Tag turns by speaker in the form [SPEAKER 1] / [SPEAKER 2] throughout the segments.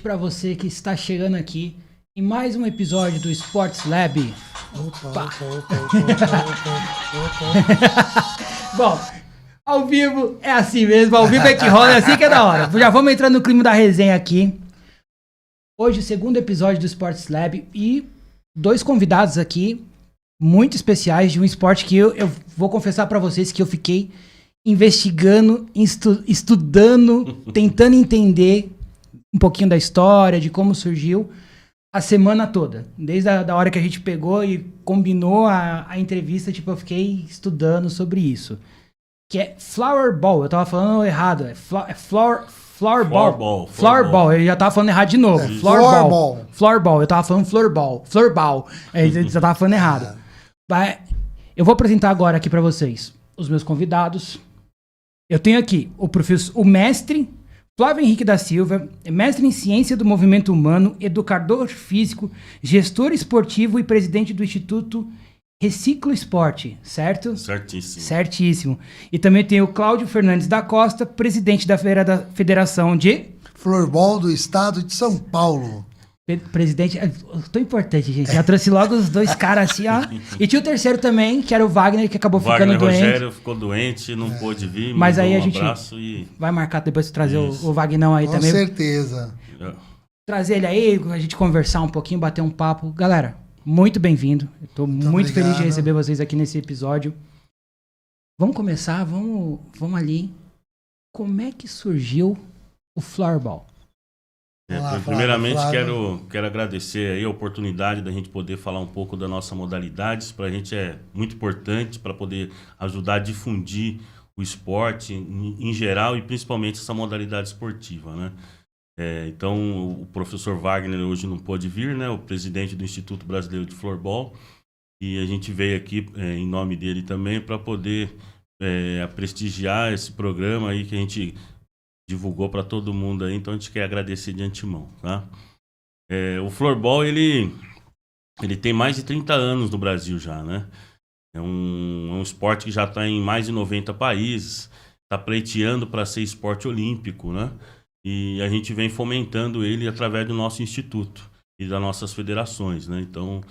[SPEAKER 1] para você que está chegando aqui em mais um episódio do Sports Lab.
[SPEAKER 2] Opa.
[SPEAKER 1] Bom, ao vivo é assim mesmo, ao vivo é que rola, é assim que é da hora. Já vamos entrar no clima da resenha aqui. Hoje o segundo episódio do Sports Lab e dois convidados aqui muito especiais de um esporte que eu vou confessar para vocês que eu fiquei investigando, estudando, tentando entender um pouquinho da história, de como surgiu a semana toda. Desde a hora que a gente pegou e combinou a entrevista, tipo, eu fiquei estudando sobre isso. Que é Flower Ball. Eu tava falando errado. É Flower Ball. Flower Ball. Eu já tava falando errado de novo. Flower Ball. Flower Ball. Eu tava falando Floor Ball. Floor Ball. Eu já tava falando errado. Eu vou apresentar agora aqui pra vocês os meus convidados. Eu tenho aqui o mestre Flávio Henrique da Silva, mestre em ciência do movimento humano, educador físico, gestor esportivo e presidente do Instituto Reciclo Esporte, certo?
[SPEAKER 3] Certíssimo.
[SPEAKER 1] Certíssimo. E também tem o Cláudio Fernandes da Costa, presidente da Federação de...
[SPEAKER 2] Floorball do Estado de São Paulo.
[SPEAKER 1] Presidente, tão importante, gente. Já trouxe logo os dois caras assim, ó. E tinha o terceiro também, que era o Wagner, que acabou ficando doente.
[SPEAKER 3] O Rogério ficou doente, não pôde vir.
[SPEAKER 1] Mas aí a gente
[SPEAKER 3] e...
[SPEAKER 1] vai marcar depois de trazer o Wagnão aí também.
[SPEAKER 2] Com certeza.
[SPEAKER 1] Trazer ele aí, a gente conversar um pouquinho, bater um papo. Galera, muito bem-vindo. Eu tô muito feliz de receber vocês aqui nesse episódio. Vamos começar, vamos ali. Como é que surgiu o Floorball?
[SPEAKER 3] Primeiramente, quero agradecer aí a oportunidade da gente poder falar um pouco da nossa modalidade. Isso para a gente é muito importante para poder ajudar a difundir o esporte em geral e principalmente essa modalidade esportiva, né? Então, o professor Wagner hoje não pôde vir, né? O presidente do Instituto Brasileiro de Floorball. E a gente veio aqui em nome dele também para poder prestigiar esse programa aí que a gente divulgou para todo mundo aí, então a gente quer agradecer de antemão, tá? O Floorball, ele tem mais de 30 anos no Brasil já, né? É um esporte que já está em mais de 90 países, está pleiteando para ser esporte olímpico, né? E a gente vem fomentando ele através do nosso instituto e das nossas federações, né? Então,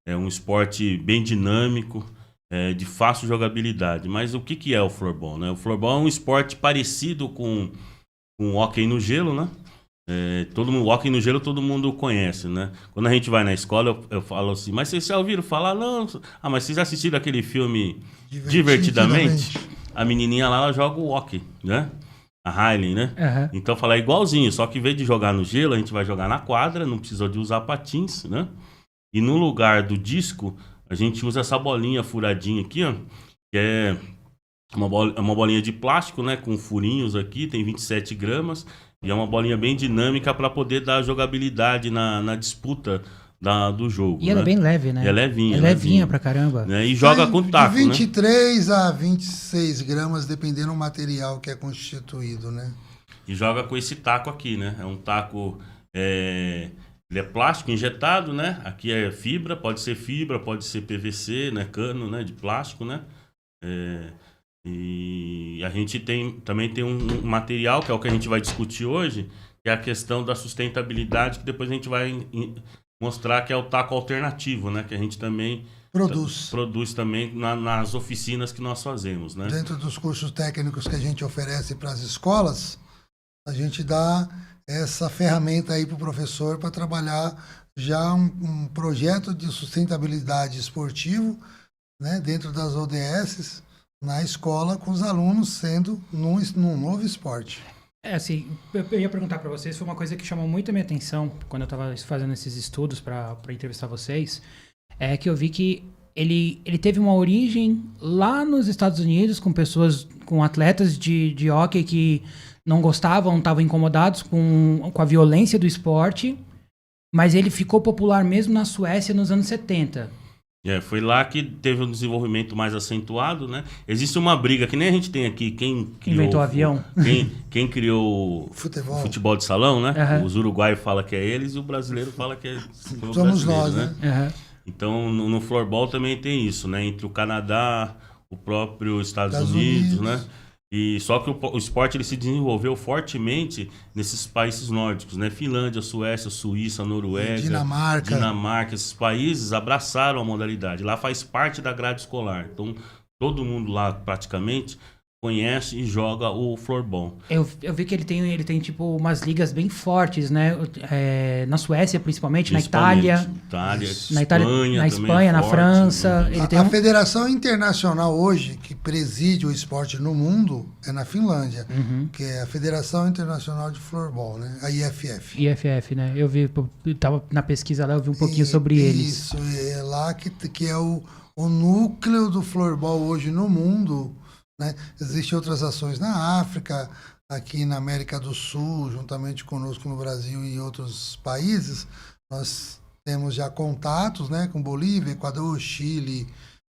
[SPEAKER 3] é um esporte bem dinâmico, de fácil jogabilidade. Mas o que é o Floorball, né? O Floorball é um esporte parecido com o hóquei no gelo, né? O hóquei no gelo todo mundo conhece, né? Quando a gente vai na escola, eu falo assim, mas vocês já ouviram falar? Não. Ah, mas vocês já assistiram aquele filme Divertidamente? A menininha lá, ela joga o hóquei, né? A Hailey, né? Uhum. Então, falar igualzinho, só que em vez de jogar no gelo, a gente vai jogar na quadra, não precisa de usar patins, né? E no lugar do disco, a gente usa essa bolinha furadinha aqui, ó, que é uma bolinha de plástico, né, com furinhos aqui, tem 27 gramas, e é uma bolinha bem dinâmica para poder dar jogabilidade na disputa do jogo.
[SPEAKER 1] E ela é bem leve, né?
[SPEAKER 3] E é levinha.
[SPEAKER 1] É levinha pra caramba.
[SPEAKER 3] Né? E joga com taco,
[SPEAKER 2] de 23 a 26 gramas, dependendo do material que é constituído, né?
[SPEAKER 3] E joga com esse taco aqui, né? É um taco... Ele é plástico injetado, né? Aqui é fibra, pode ser PVC, né? Cano, né? De plástico, né? E a gente também tem um material, que é o que a gente vai discutir hoje, que é a questão da sustentabilidade, que depois a gente vai mostrar que é o taco alternativo, né? Que a gente também produz também nas oficinas que nós fazemos, né?
[SPEAKER 2] Dentro dos cursos técnicos que a gente oferece para as escolas, a gente dá essa ferramenta aí para o professor para trabalhar já um projeto de sustentabilidade esportivo, né? Dentro das ODS, na escola, com os alunos sendo num novo esporte.
[SPEAKER 1] Assim, eu ia perguntar para vocês, foi uma coisa que chamou muito a minha atenção quando eu estava fazendo esses estudos para entrevistar vocês, é que eu vi que ele teve uma origem lá nos Estados Unidos, com atletas de hóquei que não gostavam, estavam incomodados com a violência do esporte, mas ele ficou popular mesmo na Suécia nos anos 70.
[SPEAKER 3] Foi lá que teve um desenvolvimento mais acentuado, né? Existe uma briga que nem a gente tem aqui. Quem criou
[SPEAKER 1] inventou o avião?
[SPEAKER 3] Quem criou futebol de salão, né? Uhum. Os uruguaios falam que é eles e o brasileiro fala que
[SPEAKER 2] somos nós, né?
[SPEAKER 3] Uhum. Então, no floorball também tem isso, né? Entre o Canadá, o próprio Estados Unidos, né? E só que o esporte ele se desenvolveu fortemente nesses países nórdicos, né? Finlândia, Suécia, Suíça, Noruega, Dinamarca, esses países abraçaram a modalidade. Lá faz parte da grade escolar. Então, todo mundo lá praticamente conhece e joga o floorball.
[SPEAKER 1] Eu vi que ele tem tipo umas ligas bem fortes, né? Na Suécia, principalmente, na Itália. Na Espanha, na França. Ele tem
[SPEAKER 2] a Federação Internacional hoje, que preside o esporte no mundo, é na Finlândia, que é a Federação Internacional de Floorball, né? A IFF.
[SPEAKER 1] IFF, né? Eu tava na pesquisa lá, eu vi um pouquinho sobre eles.
[SPEAKER 2] Isso, é lá que é o núcleo do floorball hoje no mundo. Né? Existem outras ações na África, aqui na América do Sul, juntamente conosco no Brasil e em outros países. Nós temos já contatos, né, com Bolívia, Equador, Chile,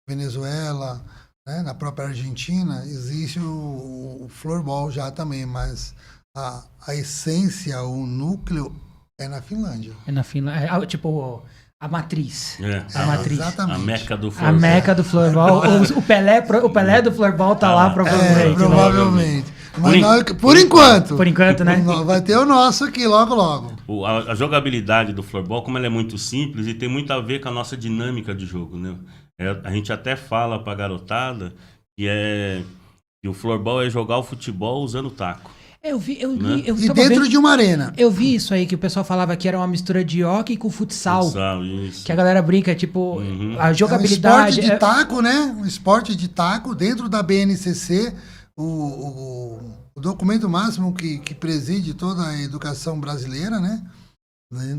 [SPEAKER 2] Venezuela, né? Na própria Argentina existe o floorball já também, mas a essência, o núcleo é na Finlândia.
[SPEAKER 1] É na Finlândia, tipo... A matriz.
[SPEAKER 3] A
[SPEAKER 1] matriz.
[SPEAKER 3] Exatamente. A meca do floorball.
[SPEAKER 1] A meca do floorball. O Pelé do floorball tá lá, provavelmente.
[SPEAKER 2] Provavelmente. Mas por enquanto.
[SPEAKER 1] Por enquanto, né?
[SPEAKER 2] Vai ter o nosso aqui logo, logo.
[SPEAKER 3] A jogabilidade do floorball, como ela é muito simples e tem muito a ver com a nossa dinâmica de jogo, né? A gente até fala pra garotada que o floorball é jogar o futebol usando taco.
[SPEAKER 1] Eu vi,
[SPEAKER 2] e dentro de uma arena.
[SPEAKER 1] Eu vi isso aí, que o pessoal falava que era uma mistura de hockey com futsal.
[SPEAKER 3] Isso.
[SPEAKER 1] Que a galera brinca, tipo, a jogabilidade...
[SPEAKER 2] É um esporte de taco, né? Um esporte de taco dentro da BNCC. O documento máximo que preside toda a educação brasileira, né?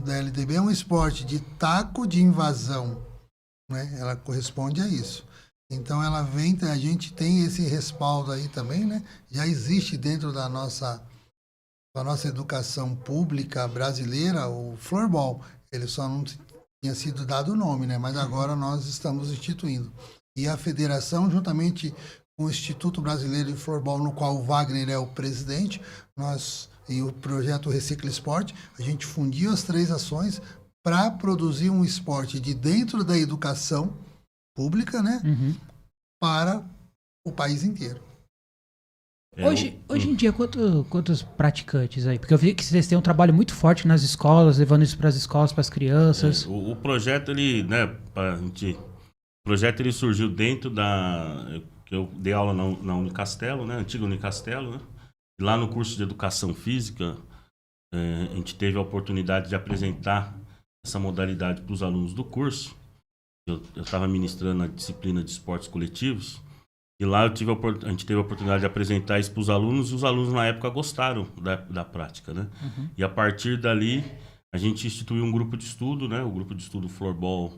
[SPEAKER 2] Da LDB é um esporte de taco de invasão. Né? Ela corresponde a isso. Então ela vem, a gente tem esse respaldo aí também, né? Já existe dentro da nossa educação pública brasileira o floorball. Ele só não tinha sido dado o nome, né? Mas agora nós estamos instituindo. E a federação, juntamente com o Instituto Brasileiro de Floorball, no qual o Wagner é o presidente, e o projeto Recicla Esporte, a gente fundiu as 3 ações para produzir um esporte de dentro da educação pública, né? Para o país inteiro.
[SPEAKER 1] Hoje em dia, quantos praticantes aí? Porque eu vi que vocês têm um trabalho muito forte nas escolas, levando isso para as escolas, para as crianças.
[SPEAKER 3] O projeto, o projeto ele surgiu dentro que eu dei aula na Unicastelo, né? Antiga Unicastelo, né? E lá no curso de Educação Física, a gente teve a oportunidade de apresentar essa modalidade para os alunos do curso. Eu estava ministrando a disciplina de esportes coletivos e lá a gente teve a oportunidade de apresentar isso para os alunos e os alunos na época gostaram da prática, né? E a partir dali a gente instituiu um grupo de estudo, né? O grupo de estudo Floorball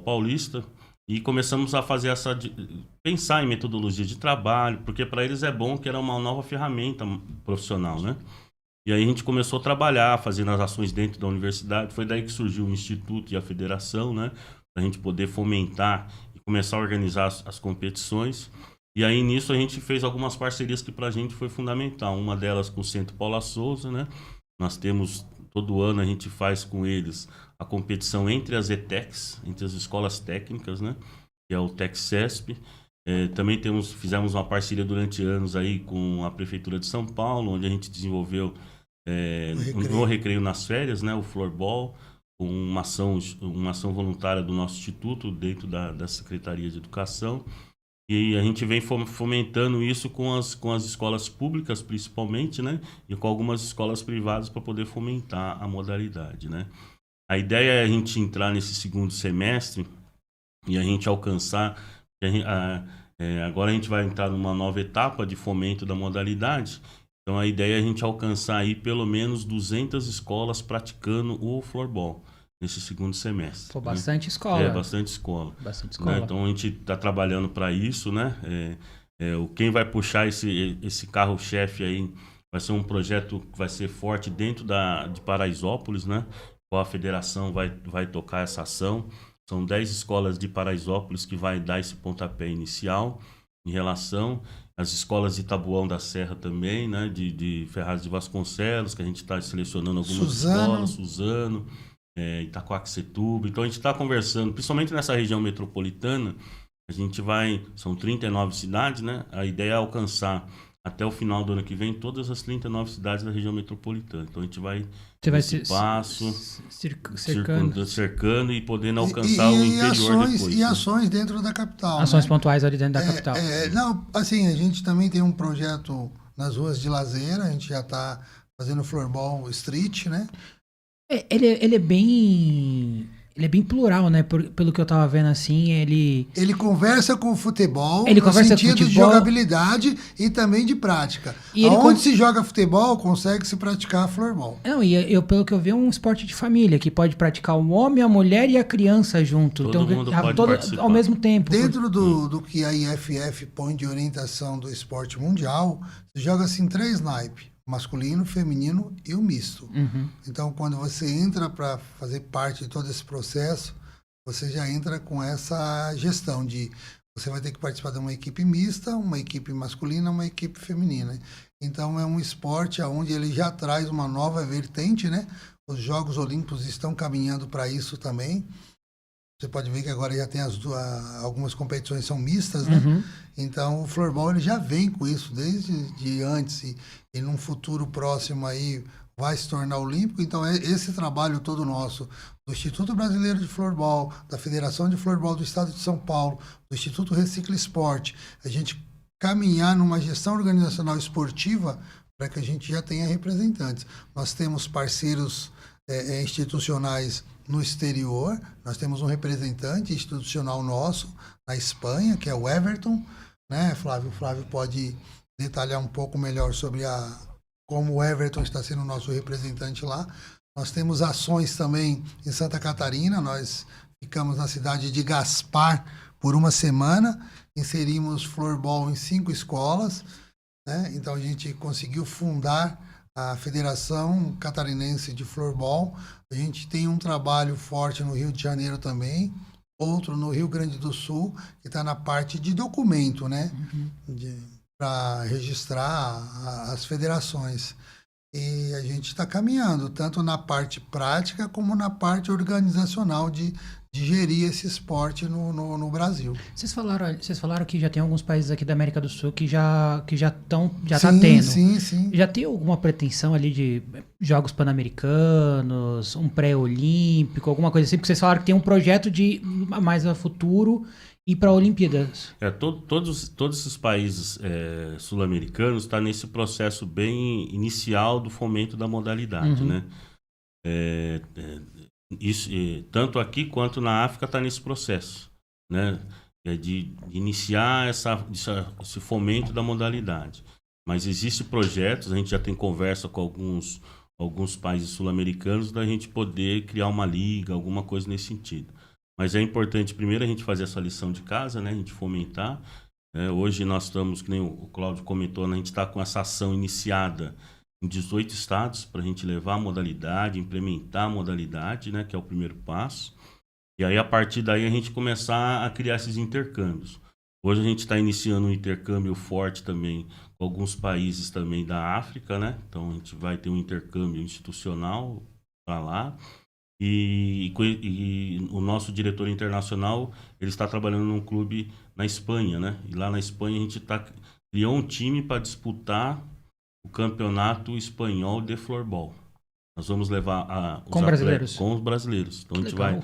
[SPEAKER 3] Paulista, e começamos a fazer pensar em metodologia de trabalho, porque para eles é bom que era uma nova ferramenta profissional, né? E aí a gente começou a trabalhar, fazendo as ações dentro da universidade. Foi daí que surgiu o Instituto e a Federação, né? Para a gente poder fomentar e começar a organizar as competições. E aí nisso a gente fez algumas parcerias que para a gente foi fundamental. Uma delas com o Centro Paula Souza, né? Nós temos, todo ano a gente faz com eles a competição entre as ETECs, entre as escolas técnicas, né? Que é o TecCesp. Também fizemos uma parceria durante anos aí com a Prefeitura de São Paulo, onde a gente desenvolveu no recreio nas férias, né? O floorball, com uma ação voluntária do nosso instituto dentro da Secretaria de Educação. E a gente vem fomentando isso com as escolas públicas, principalmente, né? E com algumas escolas privadas para poder fomentar a modalidade, né? A ideia é a gente entrar nesse segundo semestre e a gente alcançar... agora a gente vai entrar numa nova etapa de fomento da modalidade. Então a ideia é a gente alcançar aí pelo menos 200 escolas praticando o floorball nesse segundo semestre.
[SPEAKER 1] Pô, bastante escola.
[SPEAKER 3] Bastante escola.
[SPEAKER 1] Bastante escola.
[SPEAKER 3] Né? Então a gente está trabalhando para isso, né? Quem vai puxar esse carro-chefe aí vai ser um projeto que vai ser forte dentro de Paraisópolis, né? Qual a federação vai tocar essa ação. São 10 escolas de Paraisópolis que vai dar esse pontapé inicial em relação às escolas de Taboão da Serra também, né? De Ferraz de Vasconcelos, que a gente está selecionando algumas escolas, Suzano, Itacoaxetuba. Então a gente está conversando, principalmente nessa região metropolitana, são 39 cidades, né? A ideia é alcançar até o final do ano que vem, todas as 39 cidades da região metropolitana. Então a gente vai cercando e podendo alcançar o interior depois.
[SPEAKER 2] E ações dentro da capital.
[SPEAKER 1] Ações pontuais ali dentro da capital.
[SPEAKER 2] Não, assim, a gente também tem um projeto nas ruas de lazer, a gente já está fazendo floorball street, né?
[SPEAKER 1] Ele é bem plural, né? Pelo que eu tava vendo assim, ele
[SPEAKER 2] conversa com o futebol,
[SPEAKER 1] no
[SPEAKER 2] sentido de jogabilidade e também de prática.
[SPEAKER 1] E
[SPEAKER 2] onde se joga futebol, consegue se praticar floorball.
[SPEAKER 1] Não, pelo que eu vi, é um esporte de família, que pode praticar o homem, a mulher e a criança junto.
[SPEAKER 3] Todo mundo pode participar.
[SPEAKER 1] Ao mesmo tempo.
[SPEAKER 2] Dentro do que a IFF põe de orientação do esporte mundial, se joga assim 3 naipes. Masculino, feminino e o misto. Então, quando você entra para fazer parte de todo esse processo, você já entra com essa gestão de você vai ter que participar de uma equipe mista, uma equipe masculina, uma equipe feminina. Então, é um esporte onde ele já traz uma nova vertente, né? Os Jogos Olímpicos estão caminhando para isso também. Você pode ver que agora já tem algumas competições são mistas, né? Então, o floorball ele já vem com isso desde antes e num futuro próximo aí vai se tornar olímpico. Então, esse trabalho todo nosso, do Instituto Brasileiro de Floorball, da Federação de Floorball do Estado de São Paulo, do Instituto Recicla Esporte, a gente caminhar numa gestão organizacional esportiva para que a gente já tenha representantes. Nós temos parceiros institucionais no exterior, nós temos um representante institucional nosso na Espanha, que é o Everton, né, Flávio? O Flávio pode detalhar um pouco melhor sobre como o Everton está sendo o nosso representante lá. Nós temos ações também em Santa Catarina, nós ficamos na cidade de Gaspar por uma semana, inserimos floorball em 5 escolas, né? Então a gente conseguiu fundar a Federação Catarinense de Floorball. A gente tem um trabalho forte no Rio de Janeiro também, outro no Rio Grande do Sul, que está na parte de documento, né? Para registrar as federações. E a gente está caminhando, tanto na parte prática como na parte organizacional de gerir esse esporte no Brasil.
[SPEAKER 1] Vocês falaram que já tem alguns países aqui da América do Sul que já tá tendo.
[SPEAKER 2] Sim.
[SPEAKER 1] Já tem alguma pretensão ali de Jogos Pan-Americanos, um pré-olímpico, alguma coisa assim? Porque vocês falaram que tem um projeto de mais a futuro ir para Olimpíadas.
[SPEAKER 3] Todos esses países sul-americanos estão nesse processo bem inicial do fomento da modalidade, né? Isso, tanto aqui quanto na África está nesse processo, né? De iniciar esse fomento da modalidade. Mas existem projetos, a gente já tem conversa com alguns países sul-americanos da gente poder criar uma liga, alguma coisa nesse sentido. Mas é importante primeiro a gente fazer essa lição de casa, né? A gente fomentar. Hoje nós estamos, que nem o Cláudio comentou, né? A gente está com essa ação iniciada em 18 estados para a gente levar a modalidade, implementar a modalidade, né, que é o primeiro passo. E aí, a partir daí, a gente começar a criar esses intercâmbios. Hoje a gente está iniciando um intercâmbio forte também com alguns países também da África, né? Então, a gente vai ter um intercâmbio institucional para lá. E o nosso diretor internacional, ele está trabalhando num clube na Espanha, né? E lá na Espanha a gente criou um time para disputar o campeonato espanhol de floorball. Nós vamos levar com os brasileiros. Então a gente vai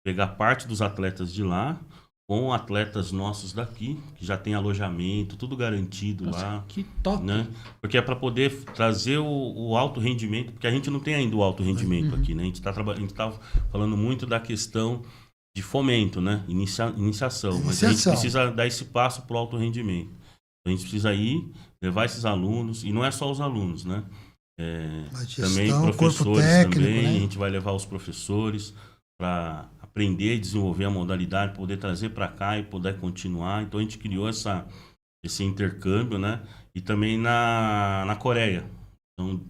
[SPEAKER 3] pegar parte dos atletas de lá com atletas nossos daqui, que já tem alojamento, tudo garantido lá.
[SPEAKER 1] Que top!
[SPEAKER 3] Né? Porque é para poder trazer o alto rendimento, porque a gente não tem ainda o alto rendimento aqui, né? A gente está falando muito da questão de fomento, né? Iniciação. Mas a gente precisa dar esse passo para o alto rendimento. A gente precisa levar esses alunos, e não é só os alunos, né? Também professores técnico, também, né? A gente vai levar os professores para aprender e desenvolver a modalidade, poder trazer para cá e poder continuar. Então a gente criou esse intercâmbio, né? E também na Coreia. Então,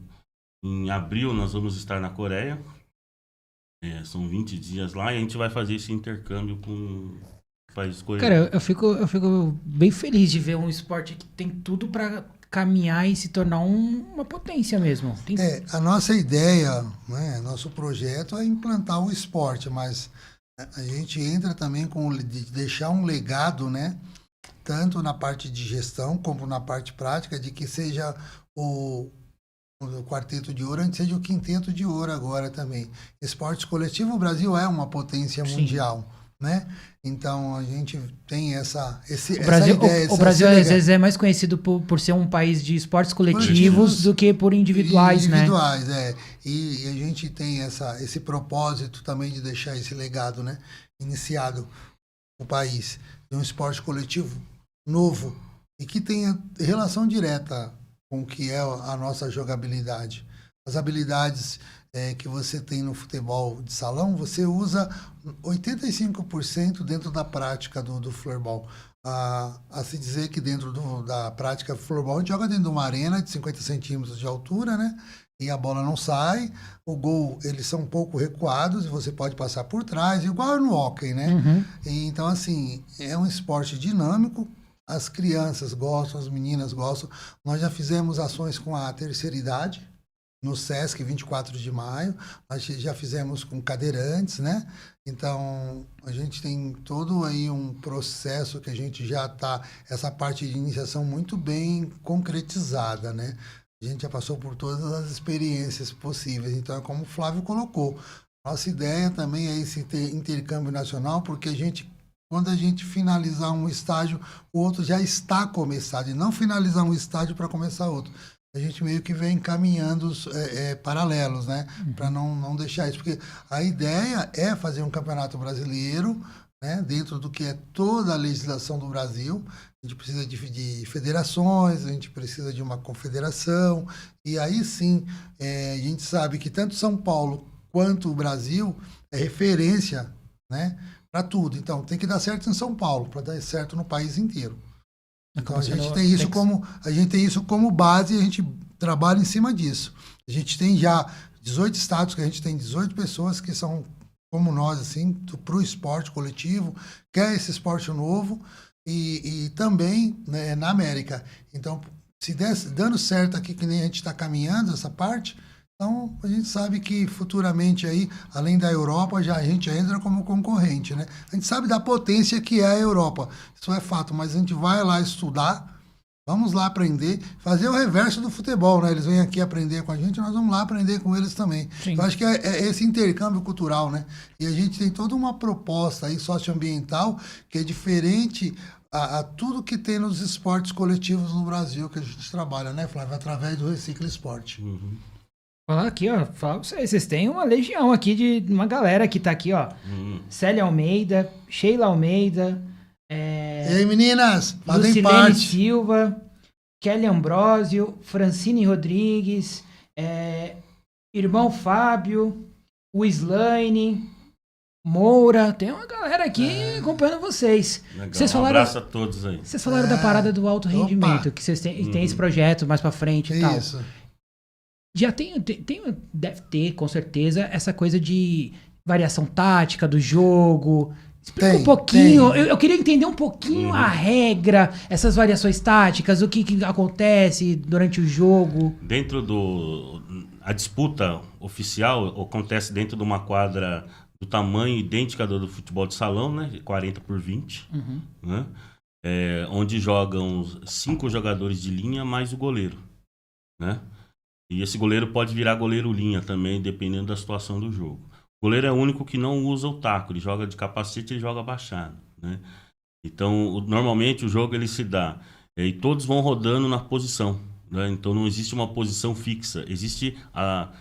[SPEAKER 3] em abril nós vamos estar na Coreia. São 20 dias lá e a gente vai fazer esse intercâmbio com países coreanos.
[SPEAKER 1] Cara, eu fico bem feliz de ver um esporte que tem tudo para caminhar e se tornar uma potência mesmo.
[SPEAKER 2] A nossa ideia, né, nosso projeto é implantar o esporte, mas a gente entra também de deixar um legado, né, tanto na parte de gestão como na parte prática, de que seja o quarteto de ouro, a gente seja o quinteto de ouro agora também. Esportes coletivo, o Brasil é uma potência mundial, né? Então a gente tem essa ideia.
[SPEAKER 1] O Brasil às vezes é mais conhecido por ser um país de esportes coletivos do que por individuais, né?
[SPEAKER 2] Individuais, E a gente tem esse propósito também de deixar esse legado, né? Iniciado no país, de um esporte coletivo novo e que tenha relação direta com o que é a nossa jogabilidade. As habilidades que você tem no futebol de salão, você usa 85% dentro da prática do floorball. A se dizer que dentro da prática do floorball, a gente joga dentro de uma arena de 50 centímetros de altura, né? E a bola não sai, o gol, eles são um pouco recuados e você pode passar por trás, igual no hóquei, né? E, então, assim, é um esporte dinâmico, as crianças gostam, as meninas gostam. Nós já fizemos ações com a terceira idade, no Sesc, 24 de maio. Nós já fizemos com cadeirantes, né? Então, a gente tem todo aí um processo que a gente já está, essa parte de iniciação muito bem concretizada, né? A gente já passou por todas as experiências possíveis. Então, é como o Flávio colocou. Nossa ideia também é esse intercâmbio nacional, porque quando a gente finalizar um estágio, o outro já está começado, e não finalizar um estágio para começar outro. A gente meio que vem caminhando paralelos, né? Para não deixar isso. Porque a ideia é fazer um campeonato brasileiro, né? Dentro do que é toda a legislação do Brasil. A gente precisa de federações, a gente precisa de uma confederação. E aí sim, a gente sabe que tanto São Paulo quanto o Brasil é referência, né? Para tudo. Então, tem que dar certo em São Paulo, para dar certo no país inteiro. Então, a gente tem isso como base e a gente trabalha em cima disso. A gente tem já 18 estados, que a gente tem 18 pessoas que são como nós, assim, para o esporte coletivo, quer esse esporte novo e também, né, na América. Então, se dando certo aqui, que nem a gente está caminhando essa parte, então a gente sabe que futuramente aí, além da Europa, a gente entra como concorrente, né? A gente sabe da potência que é a Europa, isso é fato, mas a gente vai lá estudar, vamos lá aprender, fazer o reverso do futebol, né? Eles vêm aqui aprender com a gente, nós vamos lá aprender com eles também. Sim. Eu acho que é esse intercâmbio cultural, né? E a gente tem toda uma proposta aí socioambiental que é diferente a tudo que tem nos esportes coletivos no Brasil, que a gente trabalha, né, Flávio? Através do Recicla Esporte.
[SPEAKER 1] Falar aqui, ó, vocês têm uma legião aqui de uma galera que tá aqui, ó. Célia Almeida, Sheila Almeida,
[SPEAKER 2] E aí, meninas, fazem
[SPEAKER 1] Lucilene
[SPEAKER 2] parte.
[SPEAKER 1] Silva, Kelly Ambrosio, Francine Rodrigues, irmão Fábio, o Slaine, Moura, tem uma galera aqui acompanhando vocês.
[SPEAKER 3] Legal.
[SPEAKER 1] Vocês falaram,
[SPEAKER 3] um abraço a todos aí.
[SPEAKER 1] Vocês falaram da parada do alto rendimento, que vocês têm esse projeto mais pra frente e tal.
[SPEAKER 2] Isso.
[SPEAKER 1] Já deve ter, com certeza, essa coisa de variação tática do jogo. Explica um pouquinho. Eu queria entender um pouquinho a regra, essas variações táticas, o que acontece durante o jogo.
[SPEAKER 3] A disputa oficial acontece dentro de uma quadra do tamanho idêntica do futebol de salão, né? 40 por 20, né? Onde jogam 5 jogadores de linha mais o goleiro, né? E esse goleiro pode virar goleiro linha também, dependendo da situação do jogo. O goleiro é o único que não usa o taco, ele joga de capacete, ele joga abaixado, né? Então, normalmente o jogo ele se dá, e todos vão rodando na posição, né? Então não existe uma posição fixa, existe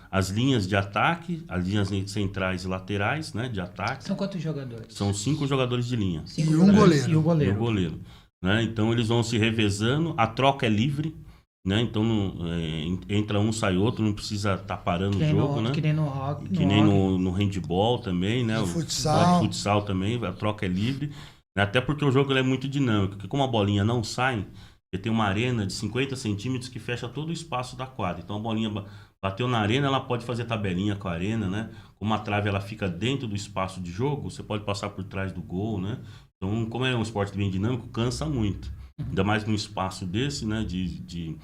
[SPEAKER 3] as linhas de ataque, as linhas centrais e laterais, né, de ataque.
[SPEAKER 1] São quantos jogadores?
[SPEAKER 3] São 5 jogadores de linha.
[SPEAKER 2] E um goleiro.
[SPEAKER 1] E o goleiro.
[SPEAKER 3] E o goleiro, né? Então eles vão se revezando, a troca é livre, né? Então entra um, sai outro, não precisa estar parando o jogo, né?
[SPEAKER 1] Que nem no rock.
[SPEAKER 3] Que nem no handball também, né?
[SPEAKER 2] No futsal.
[SPEAKER 3] Futsal também, a troca é livre. Até porque o jogo é muito dinâmico, porque como a bolinha não sai, você tem uma arena de 50 centímetros que fecha todo o espaço da quadra. Então a bolinha bateu na arena, ela pode fazer tabelinha com a arena, né? Como a trave ela fica dentro do espaço de jogo, você pode passar por trás do gol, né? Então, como é um esporte bem dinâmico, cansa muito. Ainda mais num espaço desse, né, de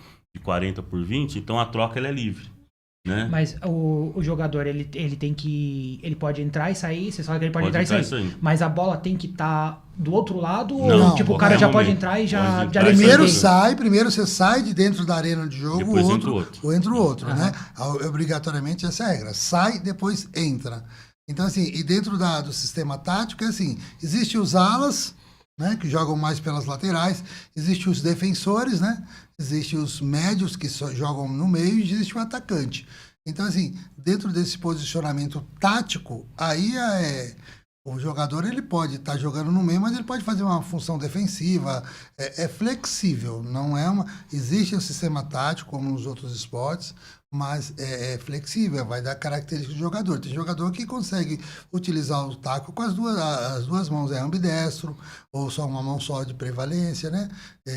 [SPEAKER 3] 40 por 20, então a troca ela é livre. né?
[SPEAKER 1] Mas o jogador, ele tem que... Ele pode entrar e sair, você fala que ele pode entrar e sair. Mas a bola tem que estar do outro lado?
[SPEAKER 2] Não,
[SPEAKER 1] ou tipo, o cara já pode entrar e já
[SPEAKER 2] Primeiro você sai de dentro da arena de jogo,
[SPEAKER 3] depois
[SPEAKER 2] entra o outro, né? Obrigatoriamente essa é a regra. Sai, depois entra. Então, assim, e dentro do sistema tático, é assim, existem os alas, né, que jogam mais pelas laterais, existem os defensores, né? Existem os médios que jogam no meio e existe o atacante. Então, assim, dentro desse posicionamento tático, aí o jogador ele pode estar jogando no meio, mas ele pode fazer uma função defensiva. É flexível, não é uma... Existe o sistema tático, como nos outros esportes, mas é flexível, vai dar características do jogador. Tem jogador que consegue utilizar o taco com as duas mãos, é ambidestro, ou só uma mão só de prevalência, né?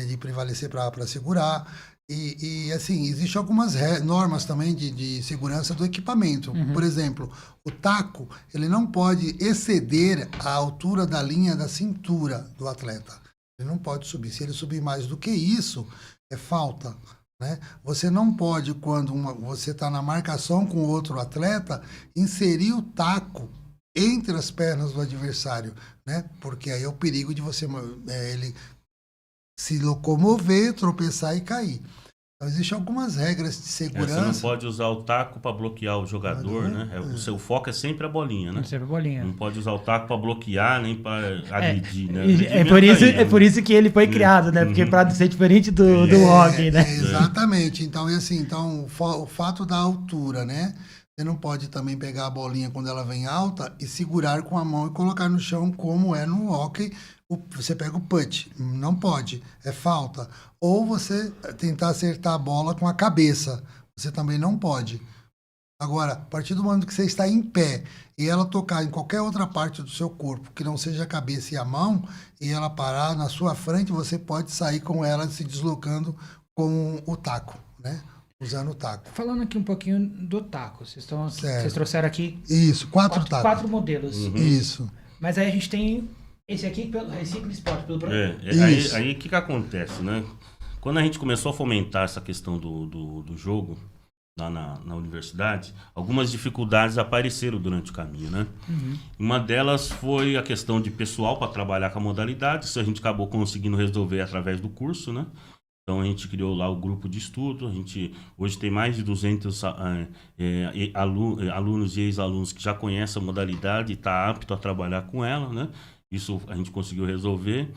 [SPEAKER 2] De prevalecer para segurar. E assim, existem algumas normas também de segurança do equipamento. Por exemplo, o taco, ele não pode exceder a altura da linha da cintura do atleta. Ele não pode subir. Se ele subir mais do que isso, é falta. Né? Você não pode, quando você está na marcação com outro atleta, inserir o taco entre as pernas do adversário, né? Porque aí é o perigo de você ele se locomover, tropeçar e cair. Então, existem algumas regras de segurança.
[SPEAKER 3] Você não pode usar o taco para bloquear o jogador, né? O seu foco é sempre a bolinha, né?
[SPEAKER 1] Sempre a bolinha.
[SPEAKER 3] Não pode usar o taco para bloquear, nem para agredir, né?
[SPEAKER 1] É por isso que ele foi criado, né? Porque para ser diferente do hockey, né?
[SPEAKER 2] Exatamente. Então, o fato da altura, né? Você não pode também pegar a bolinha quando ela vem alta e segurar com a mão e colocar no chão, como é no hóquei. Você pega o putt, não pode, é falta. Ou você tentar acertar a bola com a cabeça, você também não pode. Agora, a partir do momento que você está em pé e ela tocar em qualquer outra parte do seu corpo, que não seja a cabeça e a mão, e ela parar na sua frente, você pode sair com ela se deslocando com o taco, né? Usando o taco.
[SPEAKER 1] Falando aqui um pouquinho do taco, vocês trouxeram aqui...
[SPEAKER 2] Isso, quatro tacos.
[SPEAKER 1] 4 modelos.
[SPEAKER 2] Isso.
[SPEAKER 1] Mas aí a gente tem esse aqui pelo Recicla Sport, pelo programa.
[SPEAKER 3] Aí o que acontece, né? Quando a gente começou a fomentar essa questão do jogo lá na universidade, algumas dificuldades apareceram durante o caminho, né? Uma delas foi a questão de pessoal para trabalhar com a modalidade. Isso a gente acabou conseguindo resolver através do curso, né? Então, a gente criou lá o grupo de estudo. A gente hoje tem mais de 200 alunos e ex-alunos que já conhecem a modalidade e estão aptos a trabalhar com ela, né? Isso a gente conseguiu resolver.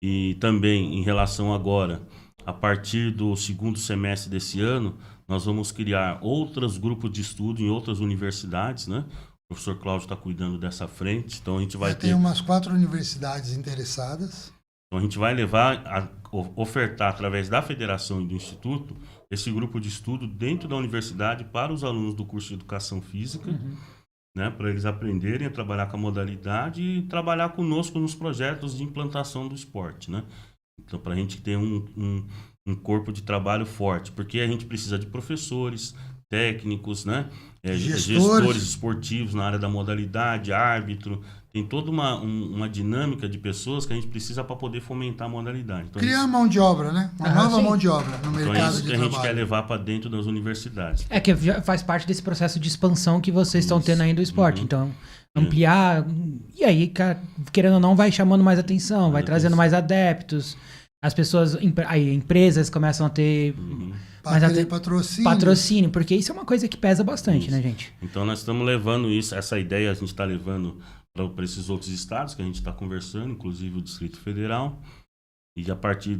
[SPEAKER 3] E também, em relação agora, a partir do segundo semestre desse ano, nós vamos criar outros grupos de estudo em outras universidades, né? O professor Cláudio está cuidando dessa frente. Então, a gente vai ter...
[SPEAKER 2] Tem umas 4 universidades interessadas.
[SPEAKER 3] Então, a gente vai ofertar, através da federação e do instituto, esse grupo de estudo dentro da universidade para os alunos do curso de Educação Física, né, para eles aprenderem a trabalhar com a modalidade e trabalhar conosco nos projetos de implantação do esporte, né? Então, para a gente ter um corpo de trabalho forte, porque a gente precisa de professores, técnicos, né? Gestores esportivos na área da modalidade, árbitro. Tem toda uma dinâmica de pessoas que a gente precisa para poder fomentar a modalidade. Então,
[SPEAKER 2] criar mão de obra, né? Uma nova mão de obra no mercado de trabalho.
[SPEAKER 3] É isso que a gente quer levar para dentro das universidades.
[SPEAKER 1] É que faz parte desse processo de expansão que vocês estão tendo aí do esporte. Então, ampliar... E aí, querendo ou não, vai chamando mais atenção, vai trazendo mais adeptos. As pessoas... Aí, empresas começam a ter... patrocínio, porque isso é uma coisa que pesa bastante, né, gente?
[SPEAKER 3] Então, nós estamos levando essa ideia, a gente está levando para esses outros estados que a gente está conversando, inclusive o Distrito Federal. E a partir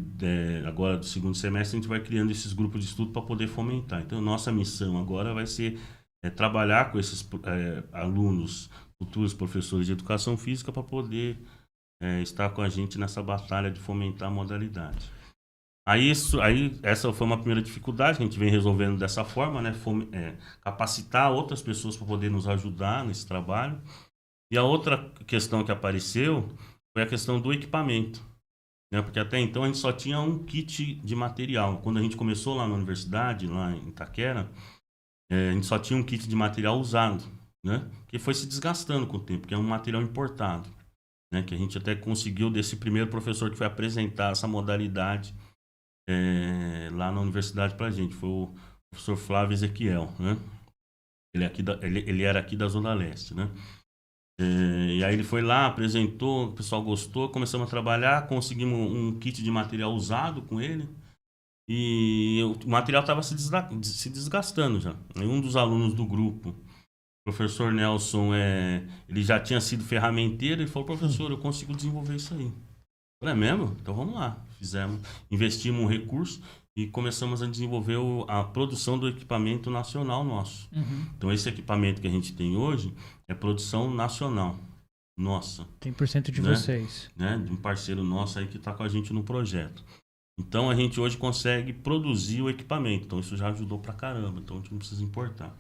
[SPEAKER 3] agora do segundo semestre, a gente vai criando esses grupos de estudo para poder fomentar. Então, nossa missão agora vai ser trabalhar com esses alunos, futuros professores de educação física, para poder estar com a gente nessa batalha de fomentar a modalidade. Aí essa foi uma primeira dificuldade que a gente vem resolvendo dessa forma, né? Capacitar outras pessoas para poder nos ajudar nesse trabalho. E a outra questão que apareceu foi a questão do equipamento, né? Porque até então a gente só tinha um kit de material. Quando a gente começou lá na universidade, lá em Itaquera, a gente só tinha um kit de material usado, né? Que foi se desgastando com o tempo, que é um material importado, né? Que a gente até conseguiu desse primeiro professor que foi apresentar essa modalidade lá na universidade para a gente. Foi o professor Flávio Ezequiel, né? Ele era aqui da Zona Leste, né? E aí ele foi lá, apresentou, o pessoal gostou, começamos a trabalhar, conseguimos um kit de material usado com ele. E o material estava se desgastando já. E um dos alunos do grupo, o professor Nelson, ele já tinha sido ferramenteiro, ele falou, professor, eu consigo desenvolver isso aí. Eu falei, é mesmo? Então vamos lá. Investimos um recurso e começamos a desenvolver a produção do equipamento nacional nosso. Então esse equipamento que a gente tem hoje é produção nacional. Nossa.
[SPEAKER 1] 100% de vocês.
[SPEAKER 3] Né? De um parceiro nosso aí que está com a gente no projeto. Então a gente hoje consegue produzir o equipamento. Então isso já ajudou pra caramba. Então a gente não precisa importar.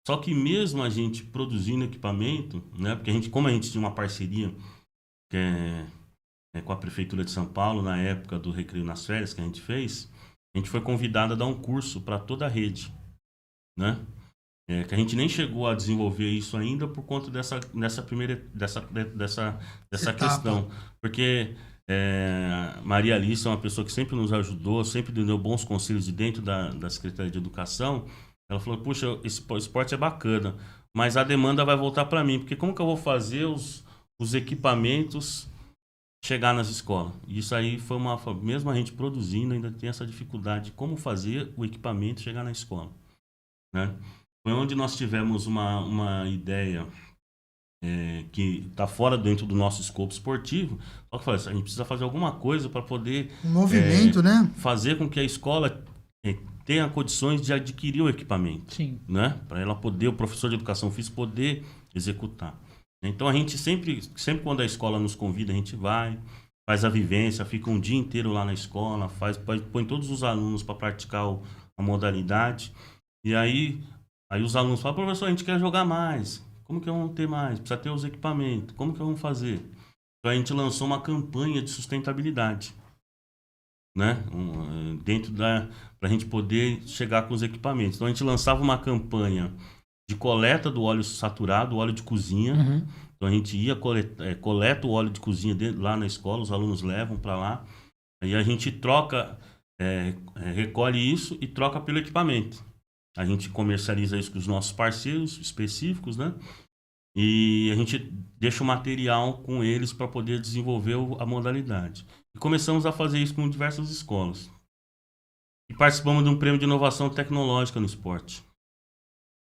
[SPEAKER 3] Só que mesmo a gente produzindo equipamento, né? Porque como a gente tinha uma parceria com a Prefeitura de São Paulo, na época do Recreio nas Férias que a gente fez, a gente foi convidado a dar um curso para toda a rede, né? Que a gente nem chegou a desenvolver isso ainda por conta dessa questão. Porque Maria Alice é uma pessoa que sempre nos ajudou, sempre deu bons conselhos de dentro da Secretaria de Educação. Ela falou, puxa, esse esporte é bacana, mas a demanda vai voltar para mim, porque como que eu vou fazer os equipamentos chegar nas escolas? E isso aí foi mesmo a gente produzindo, ainda tem essa dificuldade de como fazer o equipamento chegar na escola, né? Foi onde nós tivemos uma ideia que está fora dentro do nosso escopo esportivo. Só que a gente precisa fazer alguma coisa para poder
[SPEAKER 2] movimento, né?
[SPEAKER 3] Fazer com que a escola tenha condições de adquirir o equipamento.
[SPEAKER 1] Sim.
[SPEAKER 3] Né? Para ela poder, o professor de educação física poder executar. Então a gente sempre quando a escola nos convida, a gente vai, faz a vivência, fica um dia inteiro lá na escola, põe todos os alunos para praticar a modalidade. E aí os alunos falam, professor, a gente quer jogar mais. Como que vamos ter mais? Precisa ter os equipamentos. Como que vamos fazer? Então a gente lançou uma campanha de sustentabilidade, né? Para a gente poder chegar com os equipamentos. Então a gente lançava uma campanha de coleta do óleo saturado, óleo de cozinha. Então a gente ia coleta o óleo de cozinha lá na escola, os alunos levam para lá. Aí a gente troca, recolhe isso e troca pelo equipamento. A gente comercializa isso com os nossos parceiros específicos, né? E a gente deixa o material com eles para poder desenvolver a modalidade. E começamos a fazer isso com diversas escolas. E participamos de um prêmio de inovação tecnológica no esporte.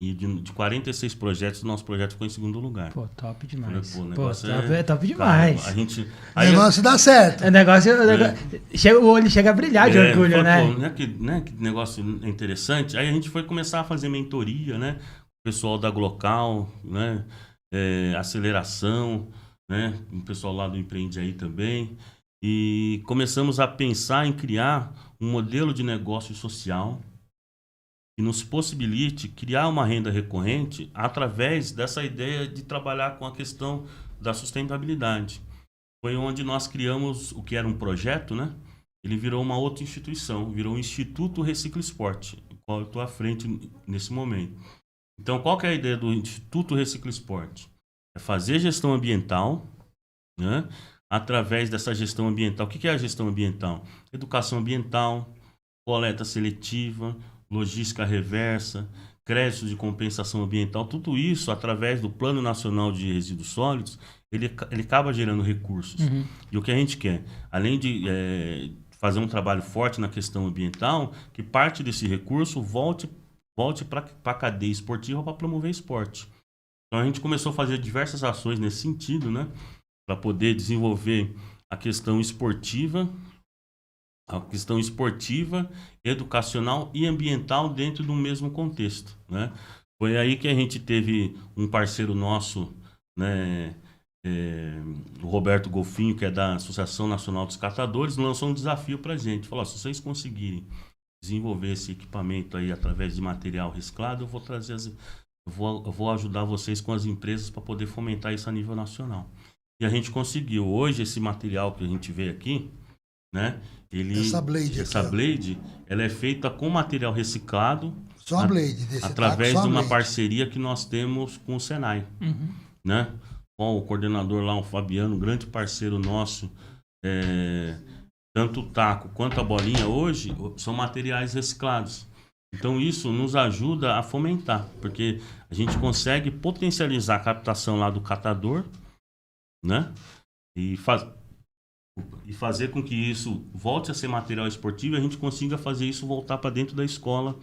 [SPEAKER 3] E de 46 projetos, o nosso projeto ficou em segundo lugar.
[SPEAKER 1] Pô, top demais.
[SPEAKER 3] Falei, pô,
[SPEAKER 1] é top demais.
[SPEAKER 3] Cara,
[SPEAKER 2] o negócio dá certo.
[SPEAKER 1] O olho chega a brilhar de orgulho,
[SPEAKER 3] falei,
[SPEAKER 1] né?
[SPEAKER 3] Que negócio interessante. Aí a gente foi começar a fazer mentoria, né? O pessoal da Glocal, né? Aceleração, né? O pessoal lá do Empreende Aí também. E começamos a pensar em criar um modelo de negócio social que nos possibilite criar uma renda recorrente através dessa ideia de trabalhar com a questão da sustentabilidade. Foi onde nós criamos o que era um projeto, né? Ele virou uma outra instituição, virou o Instituto Recicla Esporte, o qual eu estou à frente nesse momento. Então, qual que é a ideia do Instituto Recicla Esporte? É fazer gestão ambiental, né? Através dessa gestão ambiental. O que é a gestão ambiental? Educação ambiental, coleta seletiva, logística reversa, créditos de compensação ambiental, tudo isso através do Plano Nacional de Resíduos Sólidos, ele acaba gerando recursos. E o que a gente quer, além de fazer um trabalho forte na questão ambiental, que parte desse recurso volte para a cadeia esportiva para promover esporte. Então a gente começou a fazer diversas ações nesse sentido, né, para poder desenvolver a questão esportiva, educacional e ambiental dentro do mesmo contexto, né? Foi aí que a gente teve um parceiro nosso, né, o Roberto Golfinho, que é da Associação Nacional dos Catadores, lançou um desafio para a gente. Falou, se vocês conseguirem desenvolver esse equipamento aí através de material reciclado, eu vou ajudar vocês com as empresas para poder fomentar isso a nível nacional. E a gente conseguiu. Hoje, esse material que a gente vê aqui, né? Essa blade, ela é feita com material reciclado.
[SPEAKER 2] Só a blade,
[SPEAKER 3] através de uma parceria que nós temos com o Senai, né? Com o coordenador lá, o Fabiano, um grande parceiro nosso. Tanto o taco quanto a bolinha hoje são materiais reciclados. Então isso nos ajuda a fomentar, porque a gente consegue potencializar a captação lá do catador, né? E fazer com que isso volte a ser material esportivo e a gente consiga fazer isso voltar para dentro da escola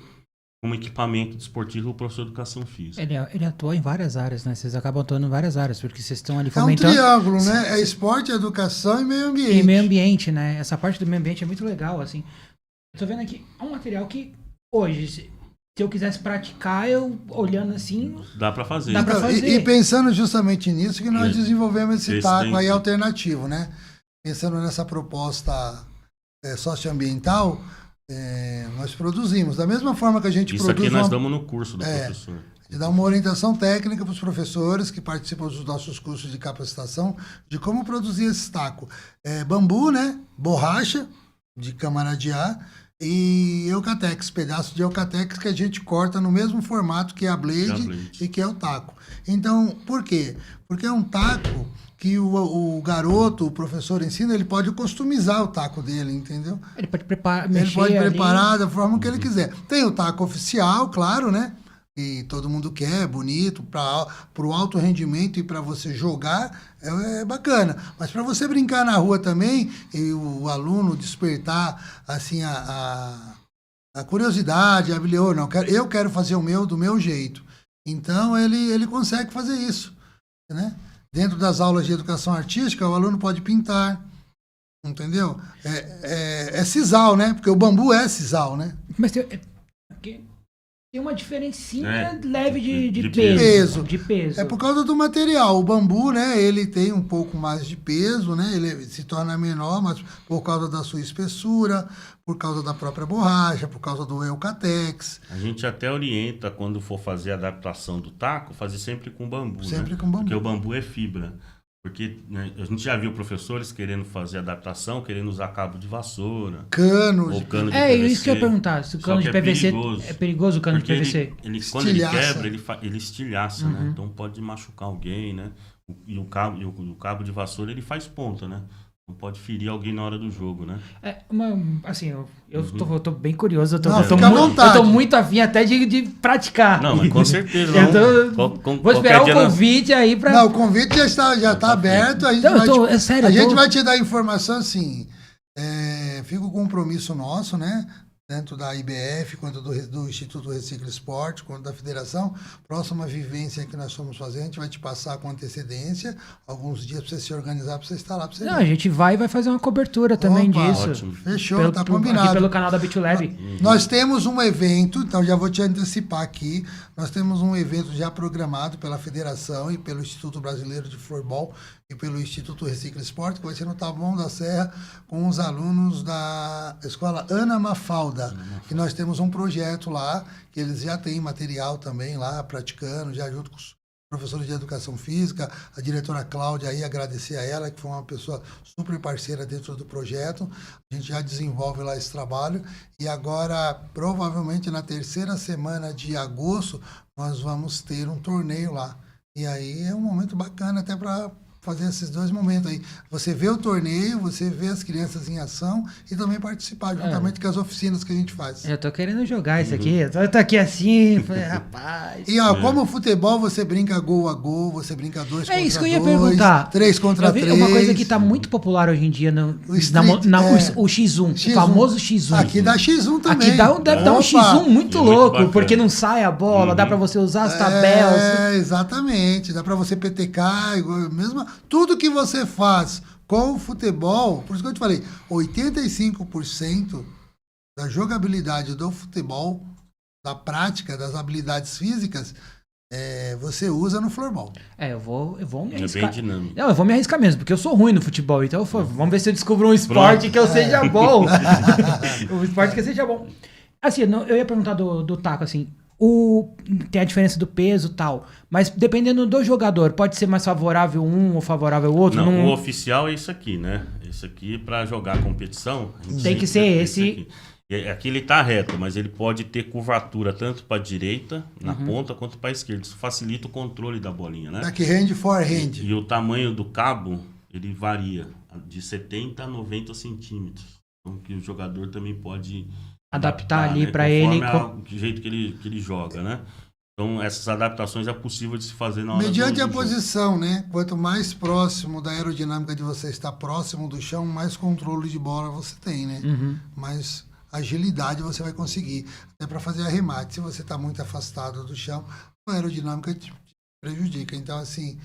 [SPEAKER 3] como equipamento esportivo para o professor de educação física.
[SPEAKER 1] Ele atua em várias áreas, né? Vocês acabam atuando em várias áreas, porque vocês estão ali
[SPEAKER 2] fomentando... É um triângulo, né? É esporte, educação e meio ambiente.
[SPEAKER 1] E meio ambiente, né? Essa parte do meio ambiente é muito legal, assim. Eu tô vendo aqui, é um material que hoje, se eu quisesse praticar, eu olhando assim...
[SPEAKER 3] Dá para fazer.
[SPEAKER 1] Dá pra fazer.
[SPEAKER 2] E pensando justamente nisso que nós desenvolvemos esse taco aí alternativo, né? Pensando nessa proposta socioambiental, nós produzimos. Da mesma forma que a gente
[SPEAKER 3] produz...
[SPEAKER 2] Isso
[SPEAKER 3] aqui nós damos no curso do professor.
[SPEAKER 2] A gente dá uma orientação técnica para os professores que participam dos nossos cursos de capacitação de como produzir esse taco. Bambu, né? Borracha de câmara de ar e eucatex, pedaço de eucatex que a gente corta no mesmo formato que a blade e que é o taco. Então, por quê? Porque é um taco que o garoto, o professor ensina, ele pode customizar o taco dele, entendeu?
[SPEAKER 1] Ele pode preparar,
[SPEAKER 2] ele pode preparar da forma que ele quiser. Tem o taco oficial, claro, né? E todo mundo quer, bonito, para o alto rendimento e para você jogar, é bacana. Mas para você brincar na rua também, e o aluno despertar assim, a curiosidade, eu quero fazer o meu do meu jeito. Então, ele consegue fazer isso, né? Dentro das aulas de educação artística, o aluno pode pintar, entendeu? É sisal, né? Porque o bambu é sisal, né?
[SPEAKER 1] Mas tem uma diferencinha leve de peso. De peso.
[SPEAKER 2] É por causa do material. O bambu, né, ele tem um pouco mais de peso, né? Ele se torna menor, mas por causa da sua espessura, por causa da própria borracha, por causa do eucatex.
[SPEAKER 3] A gente até orienta, quando for fazer a adaptação do taco, fazer sempre com bambu,
[SPEAKER 2] Sempre
[SPEAKER 3] né?
[SPEAKER 2] com bambu.
[SPEAKER 3] Porque o bambu é fibra. Porque, né, a gente já viu professores querendo fazer adaptação, querendo usar cabo de vassoura.
[SPEAKER 2] Cano
[SPEAKER 3] de PVC.
[SPEAKER 1] É isso que eu ia perguntar. Se o cano de PVC é perigoso o cano de PVC.
[SPEAKER 3] Quando ele quebra, ele estilhaça, né? Então pode machucar alguém, né? E o cabo de vassoura, ele faz ponta, né? Não pode ferir alguém na hora do jogo, né?
[SPEAKER 1] Assim, eu tô bem curioso. Eu tô muito afim até de praticar.
[SPEAKER 3] Não, mas com certeza.
[SPEAKER 1] Vou esperar o convite aí pra...
[SPEAKER 2] Não, o convite já tá aberto. A gente vai te dar informação assim. Fica o compromisso nosso, né? Tanto da IBF, quanto do Instituto Recicla Esporte, quanto da Federação. Próxima vivência que nós vamos fazer, a gente vai te passar com antecedência, alguns dias para você se organizar, para você estar lá.
[SPEAKER 1] A gente vai fazer uma cobertura também disso.
[SPEAKER 3] Ótimo.
[SPEAKER 2] Fechou, tá combinado.
[SPEAKER 1] Aqui pelo canal da BitLab.
[SPEAKER 2] Nós temos um evento, então já vou te antecipar aqui, nós temos um evento já programado pela Federação e pelo Instituto Brasileiro de Futebol e pelo Instituto Recicla Esporte, que vai ser no Taboão da Serra, com os alunos da Escola Ana Mafalda. E nós temos um projeto lá, que eles já têm material também lá, praticando, já junto com os professores de educação física, a diretora Cláudia aí, agradecer a ela, que foi uma pessoa super parceira dentro do projeto. A gente já desenvolve lá esse trabalho e agora, provavelmente na terceira semana de agosto, nós vamos ter um torneio lá. E aí é um momento bacana até para fazer esses dois momentos aí. Você vê o torneio, você vê as crianças em ação e também participar juntamente com as oficinas que a gente faz.
[SPEAKER 1] Eu tô querendo jogar isso aqui. Eu tô aqui assim, falei, rapaz.
[SPEAKER 2] E como o futebol, você brinca gol a gol, você brinca 2 contra 2.
[SPEAKER 1] É isso que eu ia perguntar.
[SPEAKER 2] 3 contra 3.
[SPEAKER 1] Uma coisa que tá muito popular hoje em dia o X1, o famoso X1.
[SPEAKER 2] Aqui dá X1 também.
[SPEAKER 1] Aqui deve dar um X1 muito louco, porque não sai a bola, dá pra você usar as tabelas.
[SPEAKER 2] Exatamente. Dá pra você PTK, mesmo. Tudo que você faz com o futebol, por isso que eu te falei, 85% da jogabilidade do futebol, da prática, das habilidades físicas, você usa no floorball.
[SPEAKER 1] Eu vou me arriscar.
[SPEAKER 3] É bem dinâmico.
[SPEAKER 1] Não, eu vou me arriscar mesmo, porque eu sou ruim no futebol, então vamos ver se eu descubro um esporte que eu seja bom. Um esporte que eu seja bom. Assim, eu ia perguntar do taco, assim, tem a diferença do peso e tal, mas dependendo do jogador, pode ser mais favorável um ou favorável o outro?
[SPEAKER 3] Não, o oficial é isso aqui, né? Isso aqui, para jogar competição,
[SPEAKER 1] tem que ser esse.
[SPEAKER 3] Aqui ele tá reto, mas ele pode ter curvatura tanto para direita, na ponta, quanto para esquerda. Isso facilita o controle da bolinha, né?
[SPEAKER 2] Backhand, forehand.
[SPEAKER 3] E o tamanho do cabo, ele varia de 70 a 90 centímetros. Então, que o jogador também pode
[SPEAKER 1] adaptar ali
[SPEAKER 3] né?
[SPEAKER 1] para ele.
[SPEAKER 3] O jeito que ele joga, né? Então, essas adaptações é possível de se fazer na hora
[SPEAKER 2] mediante a
[SPEAKER 3] do
[SPEAKER 2] posição, né? Quanto mais próximo da aerodinâmica de você estar próximo do chão, mais controle de bola você tem, né? Mais agilidade você vai conseguir. Até para fazer arremate. Se você está muito afastado do chão, a aerodinâmica te prejudica. Então, assim,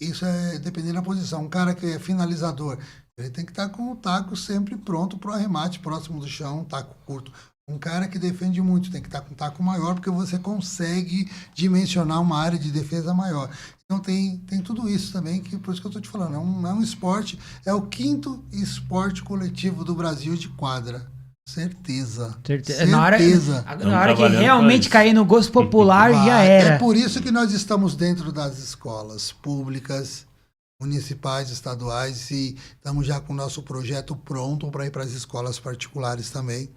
[SPEAKER 2] isso é dependendo da posição. Um cara que é finalizador, ele tem que estar com o taco sempre pronto para o arremate, próximo do chão, um taco curto. Um cara que defende muito tem que estar com um taco maior, porque você consegue dimensionar uma área de defesa maior. Então tem tudo isso também, que por isso que eu estou te falando, é um esporte, é o 5º esporte coletivo do Brasil de quadra. Certeza.
[SPEAKER 1] Na hora que realmente cair no gosto popular, já era.
[SPEAKER 2] É por isso que nós estamos dentro das escolas públicas, municipais, estaduais, e estamos já com o nosso projeto pronto para ir para as escolas particulares também.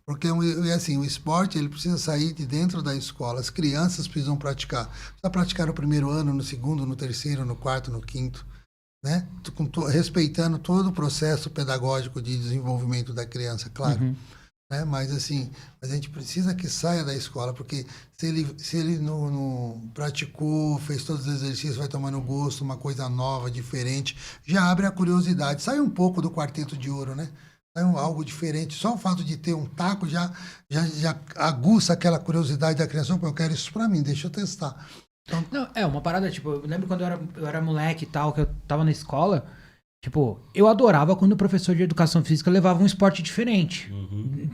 [SPEAKER 2] Porque, assim, o esporte ele precisa sair de dentro da escola. As crianças precisam praticar. Precisa praticar no primeiro ano, no segundo, no terceiro, no quarto, no quinto. Né? Respeitando todo o processo pedagógico de desenvolvimento da criança, claro. Né? Mas, assim, a gente precisa que saia da escola, porque se ele não praticou, fez todos os exercícios, vai tomando gosto, uma coisa nova, diferente, já abre a curiosidade. Sai um pouco do quarteto de ouro, né? Algo diferente. Só o fato de ter um taco já aguça aquela curiosidade da criança. Eu quero isso pra mim, deixa eu testar. Então...
[SPEAKER 1] Não, uma parada, tipo, eu lembro quando eu era moleque e tal, que eu tava na escola, tipo, eu adorava quando o professor de educação física levava um esporte diferente.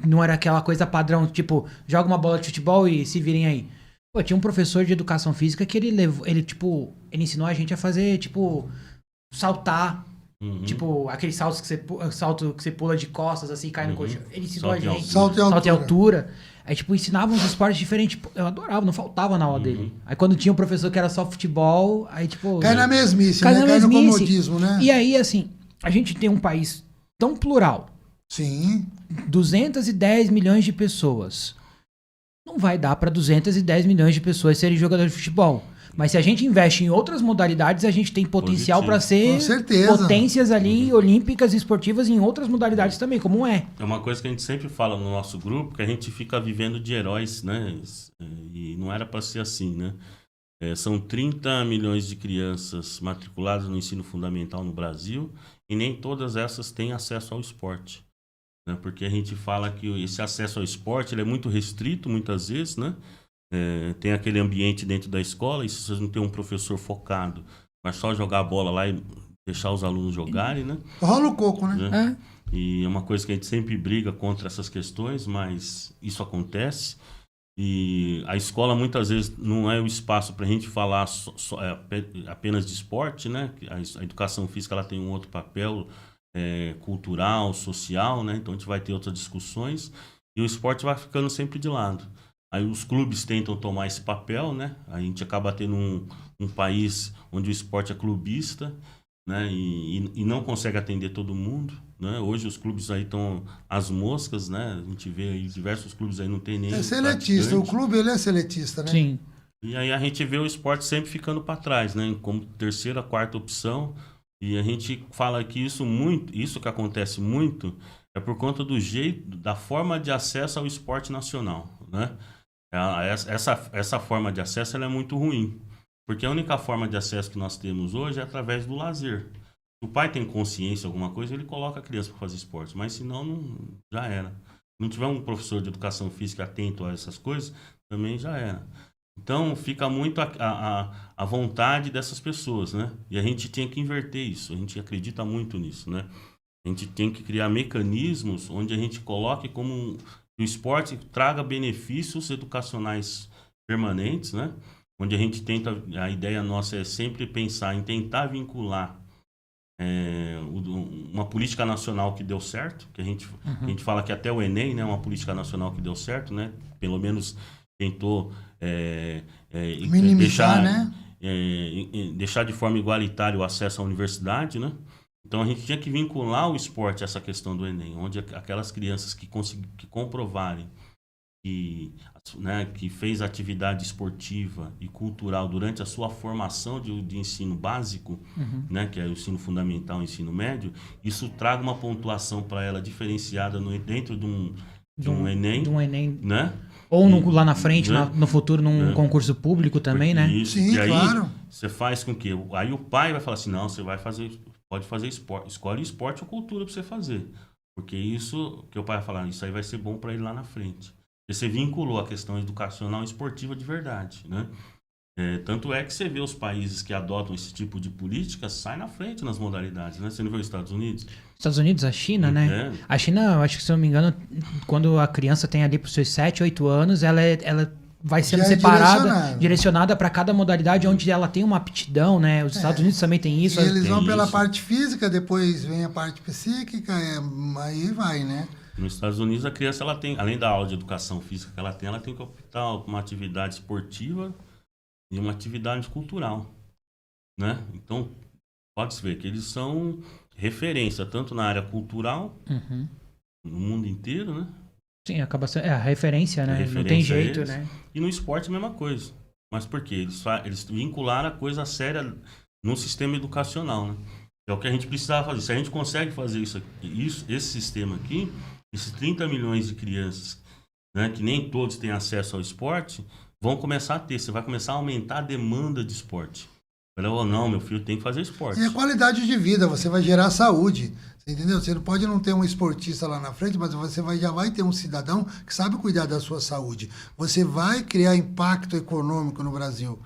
[SPEAKER 1] Não era aquela coisa padrão, tipo, joga uma bola de futebol e se virem aí. Pô, tinha um professor de educação física que ele ensinou a gente a fazer, tipo, saltar. Tipo, aquele salto que você pula de costas, assim, cai no colchão. Ele ensinou a gente.
[SPEAKER 2] Salto em
[SPEAKER 1] altura. Aí, tipo, ensinava uns esportes diferentes. Tipo, eu adorava, não faltava na aula dele. Aí, quando tinha um professor que era só futebol, aí, tipo...
[SPEAKER 2] Cai na mesmice, cai no comodismo, né?
[SPEAKER 1] E aí, assim, a gente tem um país tão plural.
[SPEAKER 2] Sim.
[SPEAKER 1] 210 milhões de pessoas. Não vai dar para 210 milhões de pessoas serem jogadores de futebol. Mas se a gente investe em outras modalidades, a gente tem potencial para ser potências ali olímpicas e esportivas em outras modalidades também, como é.
[SPEAKER 3] É uma coisa que a gente sempre fala no nosso grupo, que a gente fica vivendo de heróis, né? E não era para ser assim, né? São 30 milhões de crianças matriculadas no ensino fundamental no Brasil e nem todas essas têm acesso ao esporte. Né? Porque a gente fala que esse acesso ao esporte ele é muito restrito, muitas vezes, né? Tem aquele ambiente dentro da escola e se você não tem um professor focado, mas só jogar a bola lá e deixar os alunos jogarem, né?
[SPEAKER 2] Rola o coco, né?
[SPEAKER 3] E é uma coisa que a gente sempre briga contra essas questões, mas isso acontece. E a escola muitas vezes não é o espaço para a gente falar apenas de esporte, né? A educação física ela tem um outro papel cultural, social, né? Então a gente vai ter outras discussões e o esporte vai ficando sempre de lado. Aí os clubes tentam tomar esse papel, né? A gente acaba tendo um país onde o esporte é clubista, né? E não consegue atender todo mundo, né? Hoje os clubes aí estão às moscas, né? A gente vê aí diversos clubes aí não tem nem
[SPEAKER 2] É seletista, o clube ele é seletista, né?
[SPEAKER 1] Sim.
[SPEAKER 3] E aí a gente vê o esporte sempre ficando para trás, né? Como terceira, quarta opção. E a gente fala que isso que acontece muito é por conta do jeito, da forma de acesso ao esporte nacional, né? Essa forma de acesso ela é muito ruim, porque a única forma de acesso que nós temos hoje é através do lazer. Se o pai tem consciência de alguma coisa, ele coloca a criança para fazer esporte, mas senão já era. Se não tiver um professor de educação física atento a essas coisas, também já era. Então fica muito a vontade dessas pessoas, né? E a gente tem que inverter isso, a gente acredita muito nisso, né? A gente tem que criar mecanismos onde a gente coloque como o esporte traga benefícios educacionais permanentes, né? Onde a gente a ideia nossa é sempre pensar em tentar vincular uma política nacional que deu certo, que a gente fala que até o Enem, né, uma política nacional que deu certo, né? Pelo menos tentou
[SPEAKER 2] minimizar, né?
[SPEAKER 3] Deixar de forma igualitária o acesso à universidade, né? Então a gente tinha que vincular o esporte a essa questão do Enem, onde aquelas crianças que comprovarem que fez atividade esportiva e cultural durante a sua formação de ensino básico, né, que é o ensino fundamental e ensino médio, isso traga uma pontuação para ela diferenciada dentro de um Enem.
[SPEAKER 1] De um Enem.
[SPEAKER 3] Né?
[SPEAKER 1] Ou lá na frente,
[SPEAKER 3] né?
[SPEAKER 1] no futuro, num concurso público também, né?
[SPEAKER 3] Isso.
[SPEAKER 2] Sim,
[SPEAKER 3] e aí,
[SPEAKER 2] claro.
[SPEAKER 3] você faz com que... Aí o pai vai falar assim, não, você pode fazer esporte. Escolhe esporte ou cultura para você fazer. Porque isso, que o pai vai falar, isso aí vai ser bom para ele lá na frente. Você vinculou a questão educacional e esportiva de verdade, né? Tanto é que você vê os países que adotam esse tipo de política saem na frente nas modalidades, né? Você não vê os Estados Unidos?
[SPEAKER 1] Estados Unidos, a China, né? A China, eu acho que, se eu não me engano, quando a criança tem ali para os seus 7, 8 anos, ela vai sendo separada, direcionada para cada modalidade onde ela tem uma aptidão, né? Os Estados Unidos também tem isso.
[SPEAKER 2] E eles vão pela parte física, depois vem a parte psíquica, aí vai, né?
[SPEAKER 3] Nos Estados Unidos, a criança, ela tem, além da aula de educação física que ela tem que optar por uma atividade esportiva e uma atividade cultural, né? Então, pode-se ver que eles são referência, tanto na área cultural, no mundo inteiro, né?
[SPEAKER 1] Sim, acaba sendo a referência, né? Não tem jeito,
[SPEAKER 3] eles.
[SPEAKER 1] né?
[SPEAKER 3] E no esporte, a mesma coisa. Mas por quê? Eles vincularam a coisa séria no sistema educacional, né? É o que a gente precisava fazer. Se a gente consegue fazer esse sistema aqui, esses 30 milhões de crianças, né, que nem todos têm acesso ao esporte, vão começar a ter. Você vai começar a aumentar a demanda de esporte. Falei, não, meu filho tem que fazer esporte.
[SPEAKER 2] E a qualidade de vida, você vai gerar saúde. Você entendeu? Você pode não ter um esportista lá na frente, mas você já vai ter um cidadão que sabe cuidar da sua saúde. Você vai criar impacto econômico no Brasil.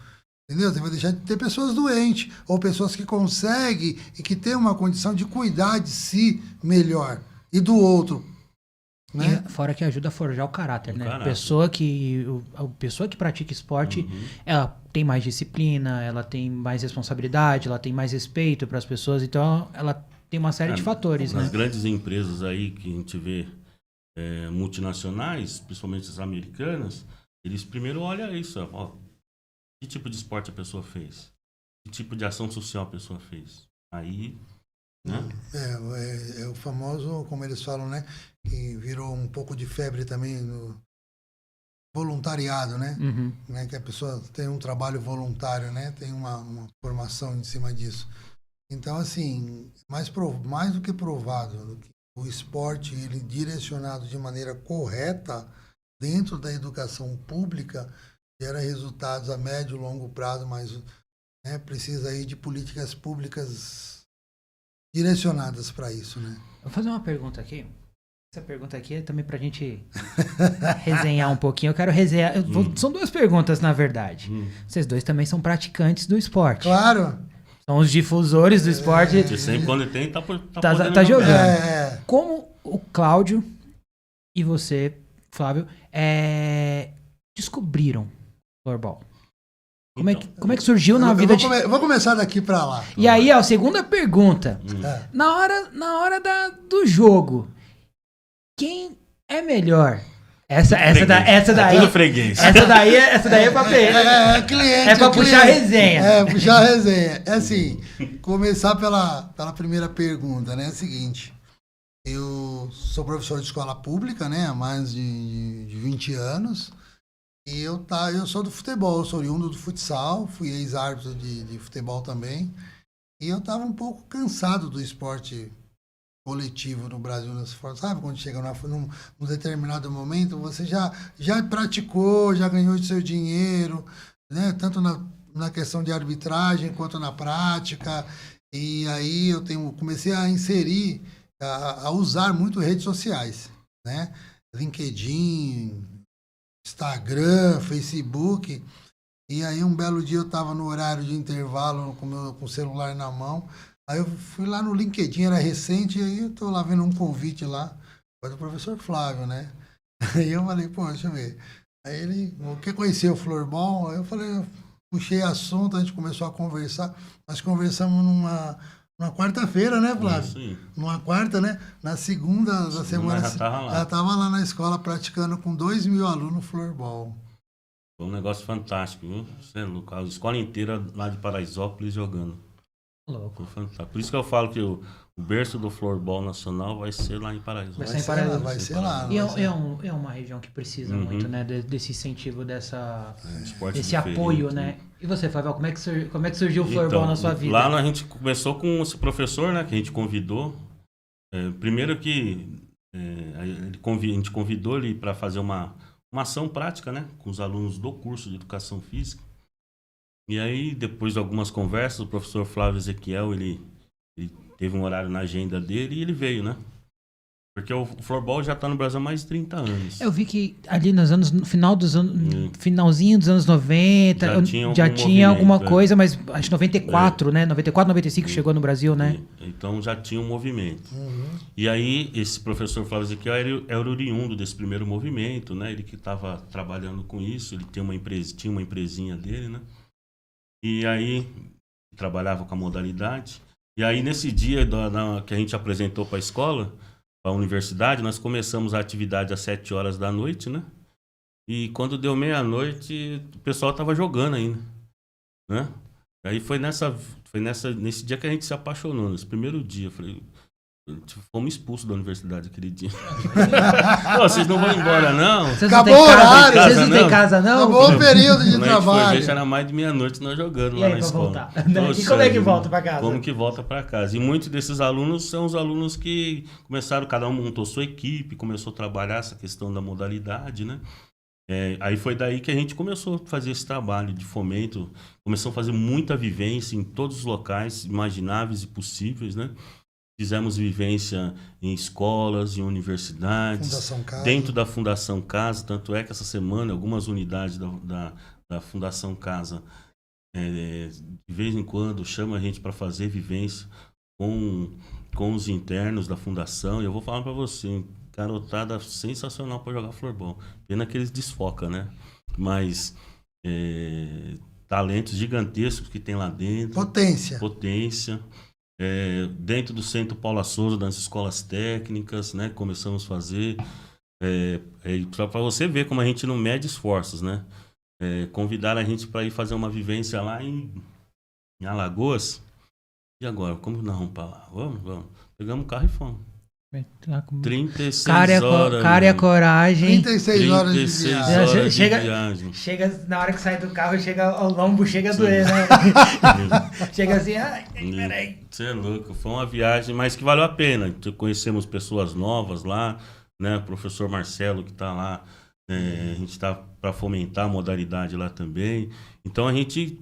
[SPEAKER 2] Entendeu? Você vai deixar de ter pessoas doentes, ou pessoas que conseguem e que têm uma condição de cuidar de si melhor e do outro. Né?
[SPEAKER 1] E fora que ajuda a forjar o caráter, né? A pessoa que pratica esporte, ela tem mais disciplina, ela tem mais responsabilidade, ela tem mais respeito para as pessoas, então ela tem uma série de fatores.
[SPEAKER 3] Nas
[SPEAKER 1] né?
[SPEAKER 3] grandes empresas aí que a gente vê multinacionais, principalmente as americanas, eles primeiro olham isso, ó, que tipo de esporte a pessoa fez, que tipo de ação social a pessoa fez. Aí... Né?
[SPEAKER 2] É o famoso, como eles falam, né? Que virou um pouco de febre também no voluntariado, né? Né? Que a pessoa tem um trabalho voluntário, né? Tem uma formação em cima disso. Então, assim, mais do que provado, o esporte, ele direcionado de maneira correta dentro da educação pública, gera resultados a médio e longo prazo, mas né, precisa aí de políticas públicas direcionadas para isso, né?
[SPEAKER 1] Vou fazer uma pergunta aqui. Essa pergunta aqui é também pra gente resenhar um pouquinho. Eu quero resenhar. São duas perguntas, na verdade. Vocês dois também são praticantes do esporte.
[SPEAKER 2] Claro.
[SPEAKER 1] São os difusores do esporte.
[SPEAKER 3] Porque sempre quando tem, tá
[SPEAKER 1] jogando. Como o Cláudio e você, Flávio, descobriram o floorball? Como é que surgiu na vida
[SPEAKER 2] Vou começar daqui para lá.
[SPEAKER 1] E aí, a segunda pergunta. Na hora do jogo, quem é melhor? Essa daí.
[SPEAKER 3] Tudo freguês.
[SPEAKER 1] Essa daí é pra
[SPEAKER 2] cliente.
[SPEAKER 1] É pra puxar a resenha.
[SPEAKER 2] Puxar a resenha. É assim, começar pela primeira pergunta, né? É o seguinte. Eu sou professor de escola pública, né? Há mais de 20 anos. E eu sou do futebol, eu sou oriundo do futsal, fui ex-árbitro de futebol também. E eu estava um pouco cansado do esporte coletivo no Brasil. Sabe quando chega num determinado momento, você já praticou, já ganhou o seu dinheiro, né? Tanto na questão de arbitragem quanto na prática. E aí eu comecei a inserir, a usar muito redes sociais, né? LinkedIn, Instagram, Facebook, e aí um belo dia eu estava no horário de intervalo com o celular na mão, aí eu fui lá no LinkedIn, era recente, e aí eu estou lá vendo um convite lá, foi do professor Flávio, né? Aí eu falei, deixa eu ver. Aí ele, quer conhecer o floorball? Aí eu falei, puxei assunto, a gente começou a conversar, nós conversamos numa quarta-feira, né, Flávio?
[SPEAKER 3] Sim.
[SPEAKER 2] Numa quarta, né? Na segunda da semana, ela estava lá na escola praticando com 2.000 alunos floorball.
[SPEAKER 3] Foi um negócio fantástico, viu? A escola inteira lá de Paraisópolis jogando.
[SPEAKER 1] Louco.
[SPEAKER 3] Foi fantástico. Por isso que eu falo que o berço do floorball nacional vai ser lá em Paraíso.
[SPEAKER 1] Vai ser
[SPEAKER 2] Vai ser lá.
[SPEAKER 1] E é uma região que precisa muito, né? Desse incentivo, desse
[SPEAKER 3] Diferente,
[SPEAKER 1] apoio, né? E você, Fábio, como é que surgiu o floorball na sua vida?
[SPEAKER 3] Lá a gente começou com esse professor, né? Que a gente convidou. Primeiro que a gente convidou ele para fazer uma ação prática, né? Com os alunos do curso de Educação Física. E aí, depois de algumas conversas, o professor Flávio Ezequiel, ele teve um horário na agenda dele e ele veio, né? Porque o floorball já está no Brasil há mais de 30 anos.
[SPEAKER 1] Eu vi que ali no finalzinho dos anos 90, já tinha alguma coisa, mas acho que 94, né? 94, 95 chegou no Brasil, né?
[SPEAKER 3] Então já tinha um movimento. E aí, esse professor Flávio Ezequiel era oriundo desse primeiro movimento, né? Ele que estava trabalhando com isso, ele tinha uma empresinha dele, né? E aí, trabalhava com a modalidade. E aí, nesse dia que a gente apresentou para a escola, para a universidade, nós começamos a atividade às 7 horas da noite, né? E quando deu meia-noite, o pessoal estava jogando ainda, né? Aí foi nesse dia que a gente se apaixonou, nesse primeiro dia. Eu falei, fomos expulsos da universidade aquele dia. Vocês não vão embora, não?
[SPEAKER 2] Acabou o horário.
[SPEAKER 1] Vocês não têm casa, não?
[SPEAKER 2] Acabou o período de trabalho.
[SPEAKER 3] Já era mais de meia-noite nós jogando
[SPEAKER 1] e
[SPEAKER 3] lá
[SPEAKER 1] aí,
[SPEAKER 3] na escola.
[SPEAKER 1] E como é que volta para casa?
[SPEAKER 3] Como que volta para casa? E muitos desses alunos são os alunos que começaram, cada um montou sua equipe, começou a trabalhar essa questão da modalidade, né? Aí foi daí que a gente começou a fazer esse trabalho de fomento, começou a fazer muita vivência em todos os locais imagináveis e possíveis, né? Fizemos vivência em escolas, em universidades, dentro da Fundação Casa. Tanto é que essa semana algumas unidades da Fundação Casa, de vez em quando, chamam a gente para fazer vivência com os internos da Fundação. E eu vou falar para você, garotada sensacional para jogar floorball. Pena que eles desfocam, né? Mas talentos gigantescos que tem lá dentro. Potência. Dentro do Centro Paula Souza, das escolas técnicas, né? Começamos a fazer. Para você ver como a gente não mede esforços, né? Convidaram a gente para ir fazer uma vivência lá em Alagoas. E agora, como nós vamos para lá? Vamos. Pegamos o carro e fomos. 36 horas.
[SPEAKER 1] Cara e a coragem.
[SPEAKER 2] 36 horas de viagem.
[SPEAKER 1] Chega na hora que sai do carro, chega ao lombo, chega a doer, né? Chega assim, peraí.
[SPEAKER 3] Você é louco. Foi uma viagem, mas que valeu a pena. Conhecemos pessoas novas lá, né? O professor Marcelo que está lá. A gente está para fomentar a modalidade lá também. Então a gente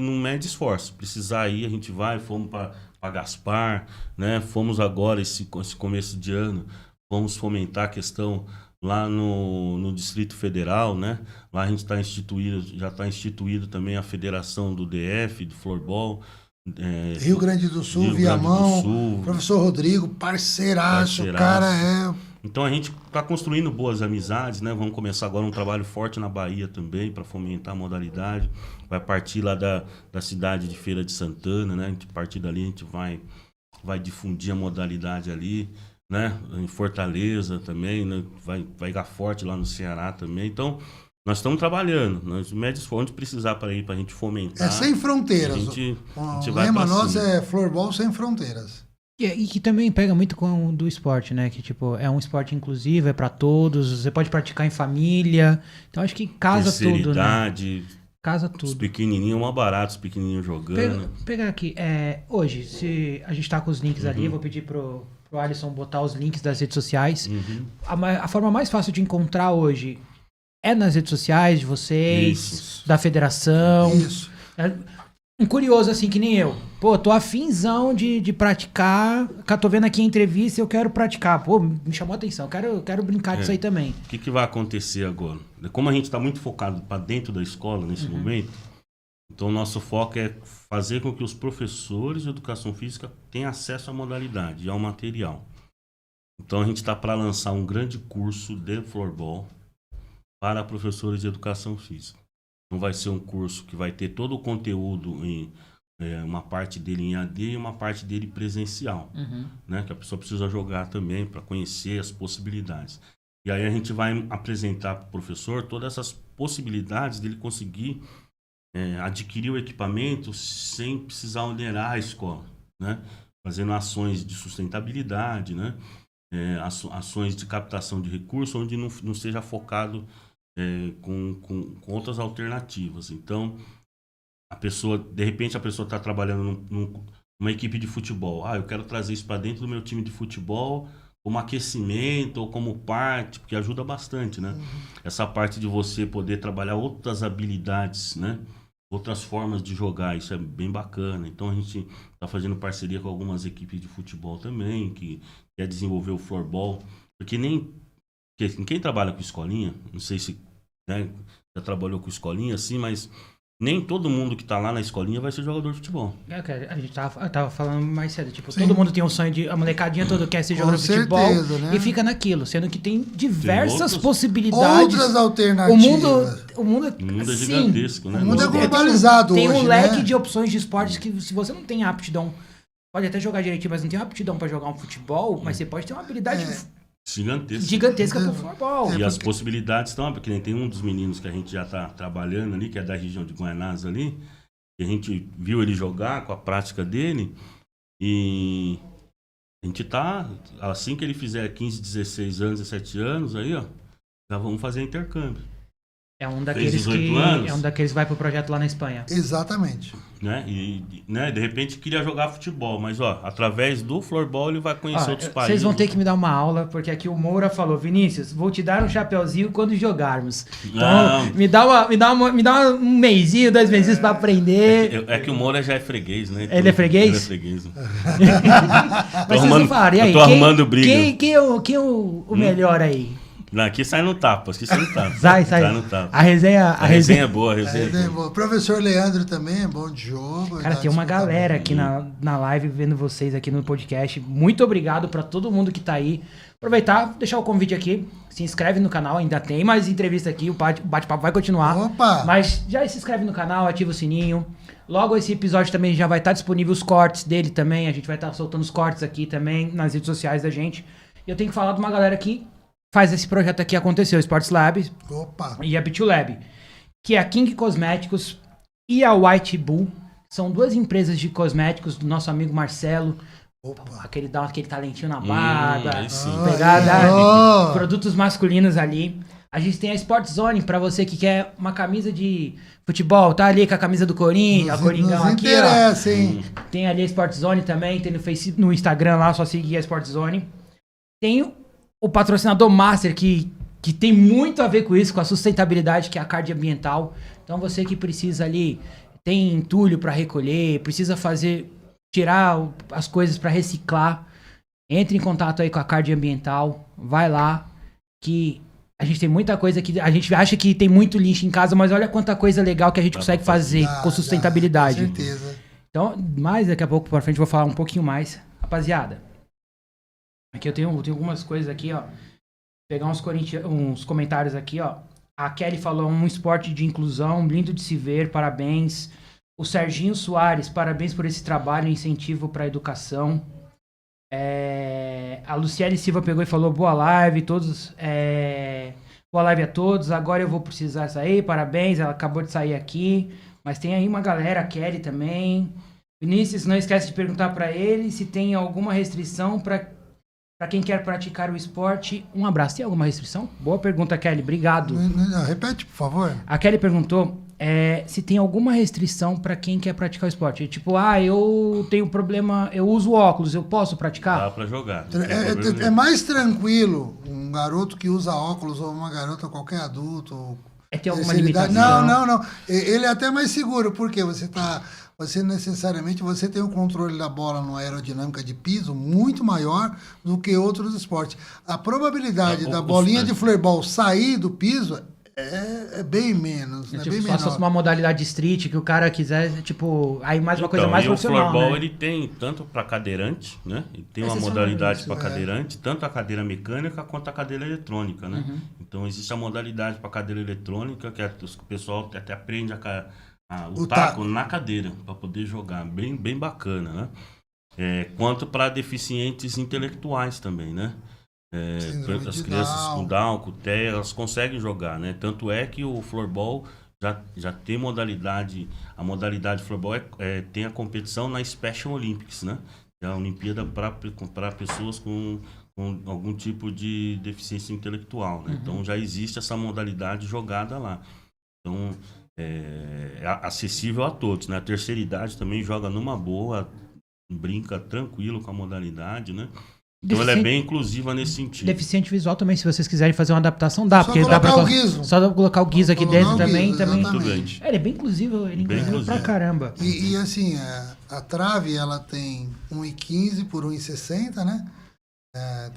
[SPEAKER 3] não mede esforço. Precisar ir, a gente vai. Fomos para Gaspar, né? Fomos agora, esse começo de ano, vamos fomentar a questão lá no Distrito Federal, né? Lá a gente já está instituído também a Federação do DF, do Floorball.
[SPEAKER 2] Rio Grande do Sul, Viamão, professor Rodrigo, parceiraço, o cara
[SPEAKER 3] Então a gente está construindo boas amizades, né? Vamos começar agora um trabalho forte na Bahia também para fomentar a modalidade. Vai partir lá da cidade de Feira de Santana, né? A partir dali a gente vai difundir a modalidade ali, né? Em Fortaleza também, né? Vai ficar forte lá no Ceará também. Então nós estamos trabalhando, nós médios onde precisar para ir para a gente fomentar.
[SPEAKER 2] Sem fronteiras.
[SPEAKER 3] O
[SPEAKER 2] lema nosso é floorball sem fronteiras.
[SPEAKER 1] E que também pega muito com do esporte, né? Que tipo, é um esporte inclusivo, é para todos, você pode praticar em família. Então acho que casa tudo, né? Casa tudo.
[SPEAKER 3] Os pequenininhos, mais baratos, os pequenininhos jogando.
[SPEAKER 1] Pegar aqui, hoje, se a gente tá com os links ali, eu vou pedir pro Alisson botar os links das redes sociais. A forma mais fácil de encontrar hoje é nas redes sociais de vocês, da federação.
[SPEAKER 2] Isso.
[SPEAKER 1] Um curioso assim, que nem eu. Pô, tô afinzão de praticar. Tô vendo aqui a entrevista e eu quero praticar. Pô, me chamou a atenção. Quero brincar disso aí também.
[SPEAKER 3] O que vai acontecer agora? Como a gente está muito focado para dentro da escola nesse momento, então o nosso foco é fazer com que os professores de educação física tenham acesso à modalidade e ao material. Então a gente está para lançar um grande curso de floorball para professores de educação física. Então vai ser um curso que vai ter todo o conteúdo em uma parte dele em AD e uma parte dele presencial, né? Que a pessoa precisa jogar também para conhecer as possibilidades. E aí a gente vai apresentar para o professor todas essas possibilidades dele conseguir adquirir o equipamento sem precisar onerar a escola, né? Fazendo ações de sustentabilidade, né? Ações de captação de recursos, onde não seja focado com outras alternativas. Então, de repente a pessoa está trabalhando numa equipe de futebol. Eu quero trazer isso para dentro do meu time de futebol como aquecimento ou como parte, porque ajuda bastante, né? Essa parte de você poder trabalhar outras habilidades, né? Outras formas de jogar, isso é bem bacana. Então a gente está fazendo parceria com algumas equipes de futebol também, que quer desenvolver o floorball, porque quem trabalha com escolinha, não sei se, né, já trabalhou com escolinha assim, mas nem todo mundo que tá lá na escolinha vai ser jogador de futebol.
[SPEAKER 1] A gente tava falando mais cedo, tipo, todo mundo tem um sonho a molecadinha toda quer ser jogador de futebol, né? E fica naquilo, sendo que tem diversas possibilidades.
[SPEAKER 2] Outras alternativas.
[SPEAKER 1] O mundo
[SPEAKER 3] é gigantesco, né?
[SPEAKER 2] O mundo é globalizado hoje,
[SPEAKER 1] tem um leque
[SPEAKER 2] né?
[SPEAKER 1] de opções de esportes que se você não tem aptidão, pode até jogar direitinho, mas não tem aptidão pra jogar um futebol, mas você pode ter uma habilidade gigantesca pro futebol.
[SPEAKER 3] E as possibilidades estão, porque tem um dos meninos que a gente já está trabalhando ali, que é da região de Guaianazes ali, que a gente viu ele jogar com a prática dele, e a gente tá, assim que ele fizer 15, 16 anos, 17 anos, aí, já vamos fazer intercâmbio.
[SPEAKER 1] É um daqueles que vai pro projeto lá na Espanha.
[SPEAKER 2] Exatamente.
[SPEAKER 3] Né? Né? De repente queria jogar futebol, mas através do floorball ele vai conhecer outros países.
[SPEAKER 1] Vocês vão ter que me dar uma aula, porque aqui o Moura falou, Vinícius, vou te dar um chapeuzinho quando jogarmos. Então, me dá um mesinho, 2 meses pra aprender.
[SPEAKER 3] É que o Moura já é freguês, né?
[SPEAKER 1] Ele é freguês?
[SPEAKER 3] Ele é freguês.
[SPEAKER 1] Mas vocês não falaram, e aí?
[SPEAKER 3] Eu tô arrumando briga.
[SPEAKER 1] Quem é o melhor aí?
[SPEAKER 3] Não, aqui sai no tapa,
[SPEAKER 1] Sai
[SPEAKER 3] no tapa.
[SPEAKER 1] A resenha
[SPEAKER 3] é boa, a resenha é boa.
[SPEAKER 2] O professor Leandro também é bom de jogo.
[SPEAKER 1] Cara, tem uma galera aqui na live vendo vocês aqui no podcast. Muito obrigado pra todo mundo que tá aí. Aproveitar, deixar o convite aqui. Se inscreve no canal, ainda tem mais entrevista aqui. O bate-papo vai continuar.
[SPEAKER 2] Opa!
[SPEAKER 1] Mas já se inscreve no canal, ativa o sininho. Logo esse episódio também já vai estar disponível os cortes dele também. A gente vai estar soltando os cortes aqui também nas redes sociais da gente. E eu tenho que falar de uma galera que faz esse projeto aqui acontecer, o Sports Lab.
[SPEAKER 2] Opa.
[SPEAKER 1] E a B2Lab, que é a King Cosméticos e a White Bull. São 2 empresas de cosméticos do nosso amigo Marcelo. Opa. Dá aquele talentinho na barba. Pegar produtos masculinos ali. A gente tem a Sport Zone para você que quer uma camisa de futebol. Tá ali com a camisa do Corinthians, a Coringão aqui,
[SPEAKER 2] interessa, hein?
[SPEAKER 1] Tem ali a Sport Zone também, tem no Instagram lá, só seguir a Sport Zone. Tem o patrocinador master que tem muito a ver com isso, com a sustentabilidade, que é a Card Ambiental. Então você que precisa ali, tem entulho para recolher, precisa tirar as coisas para reciclar, entre em contato aí com a Card Ambiental, vai lá, que a gente tem muita coisa que a gente acha que tem muito lixo em casa, mas olha quanta coisa legal que a gente consegue fazer com sustentabilidade.
[SPEAKER 2] Com certeza.
[SPEAKER 1] Então, mais daqui a pouco pra frente eu vou falar um pouquinho mais. Rapaziada, aqui eu tenho algumas coisas aqui, ó. Pegar uns comentários aqui, ó. A Kelly falou, um esporte de inclusão, lindo de se ver, parabéns. O Serginho Soares, parabéns por esse trabalho, incentivo para a educação. A Luciane Silva pegou e falou, boa live, boa live a todos, agora eu vou precisar sair, parabéns, ela acabou de sair aqui. Mas tem aí uma galera, a Kelly também. Vinícius, não esquece de perguntar para ele se tem alguma restrição para quem quer praticar o esporte. Um abraço. Tem alguma restrição? Boa pergunta, Kelly. Obrigado.
[SPEAKER 2] Não, repete, por favor.
[SPEAKER 1] A Kelly perguntou se tem alguma restrição para quem quer praticar o esporte. Tipo, eu tenho problema, eu uso óculos, eu posso praticar?
[SPEAKER 3] Dá para jogar.
[SPEAKER 2] É mais tranquilo um garoto que usa óculos ou uma garota, qualquer adulto.
[SPEAKER 1] Tem alguma limitação?
[SPEAKER 2] Não. Ele é até mais seguro, porque você necessariamente tem um controle da bola numa aerodinâmica de piso muito maior do que outros esportes. A probabilidade da bolinha de floorball sair do piso é bem menos, né? Bem menor.
[SPEAKER 1] Se fosse uma modalidade street que o cara quiser, aí mais uma coisa mais profissional.
[SPEAKER 3] O floorball, ele tem tanto para cadeirante, né? Ele tem uma modalidade para cadeirante, tanto a cadeira mecânica quanto a cadeira eletrônica, né? Uhum. Então existe a modalidade para cadeira eletrônica, que o pessoal até aprende o taco na cadeira para poder jogar, bem bacana, né? Quanto para deficientes intelectuais também, né? As crianças com Down, com TEA, elas conseguem jogar, né? Tanto é que o floorball já tem modalidade, a modalidade de futebol tem a competição na Special Olympics, né? É a Olimpíada para pessoas com algum tipo de deficiência intelectual, né? Então já existe essa modalidade jogada lá. Então é acessível a todos, né? A terceira idade também joga numa boa, brinca tranquilo com a modalidade, né? Então ela é bem inclusiva nesse sentido.
[SPEAKER 1] Deficiente visual também, se vocês quiserem fazer uma adaptação, dá. Porque dá pra
[SPEAKER 2] só
[SPEAKER 1] colocar o guiz aqui dentro também.
[SPEAKER 3] Muito grande.
[SPEAKER 1] Ele é bem inclusivo, ele é inclusivo pra caramba.
[SPEAKER 2] E assim, a trave, ela tem 1,15 por 1,60, né?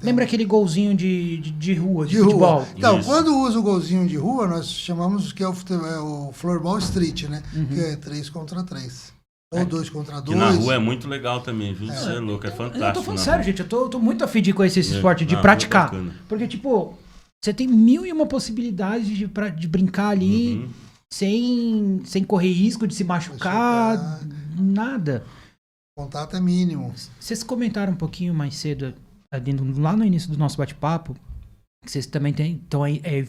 [SPEAKER 1] Lembra aquele golzinho de rua, de futebol?
[SPEAKER 2] Então, quando usa o golzinho de rua, nós chamamos que é o floorball street, né? Que é 3 contra 3. Ou 2 contra 2.
[SPEAKER 3] Que na rua é muito legal também, viu? Você é louco, é fantástico.
[SPEAKER 1] Eu tô falando sério, gente. Eu tô muito afim de conhecer esse esporte, de praticar. Porque, tipo, você tem 1001 possibilidades de brincar ali sem correr risco de se machucar, nada.
[SPEAKER 2] O contato é mínimo.
[SPEAKER 1] Vocês comentaram um pouquinho mais cedo, lá no início do nosso bate-papo, que vocês também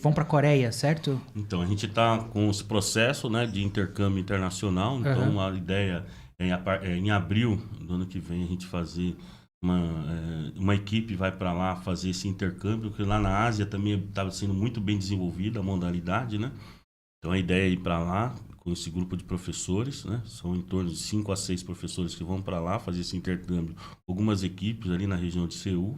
[SPEAKER 1] vão para a Coreia, certo?
[SPEAKER 3] Então, a gente está com esse processo, né, de intercâmbio internacional. Então, a ideia é em abril do ano que vem a gente fazer uma equipe vai para lá fazer esse intercâmbio, porque lá na Ásia também estava sendo muito bem desenvolvida a modalidade, né? Então, a ideia é ir para lá com esse grupo de professores, né? São em torno de 5 a 6 professores que vão para lá fazer esse intercâmbio. Algumas equipes ali na região de Seul,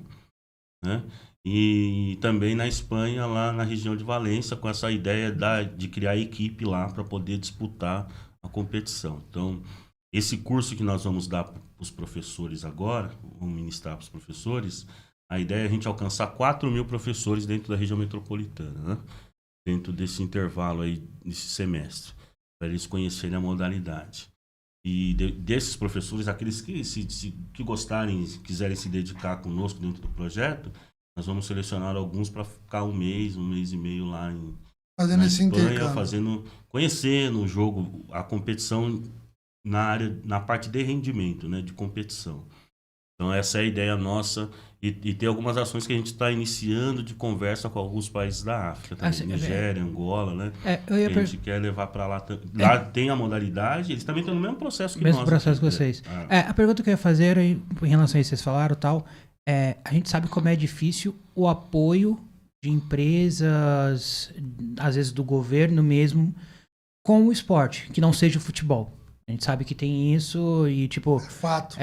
[SPEAKER 3] né? E também na Espanha, lá na região de Valência, com essa ideia de criar equipe lá para poder disputar a competição. Então, esse curso que nós vamos dar para os professores agora, vamos ministrar para os professores, a ideia é a gente alcançar 4.000 professores dentro da região metropolitana, né? Dentro desse intervalo aí, desse semestre, para eles conhecerem a modalidade. E desses professores, aqueles que gostarem, quiserem se dedicar conosco dentro do projeto, nós vamos selecionar alguns para ficar um mês e meio lá
[SPEAKER 2] fazendo esse intercâmbio,
[SPEAKER 3] conhecendo o jogo, a competição na parte de rendimento, né, de competição. Então essa é a ideia nossa e tem algumas ações que a gente está iniciando de conversa com alguns países da África, também, Nigéria, Angola, né? Que a gente quer levar para lá. Lá tem a modalidade, eles também estão no mesmo processo que nós.
[SPEAKER 1] Mesmo processo que vocês. A pergunta que eu ia fazer em relação a isso que vocês falaram, tal. A gente sabe como é difícil o apoio de empresas, às vezes do governo mesmo, com o esporte, que não seja o futebol. A gente sabe que tem isso e, tipo...
[SPEAKER 2] Fato.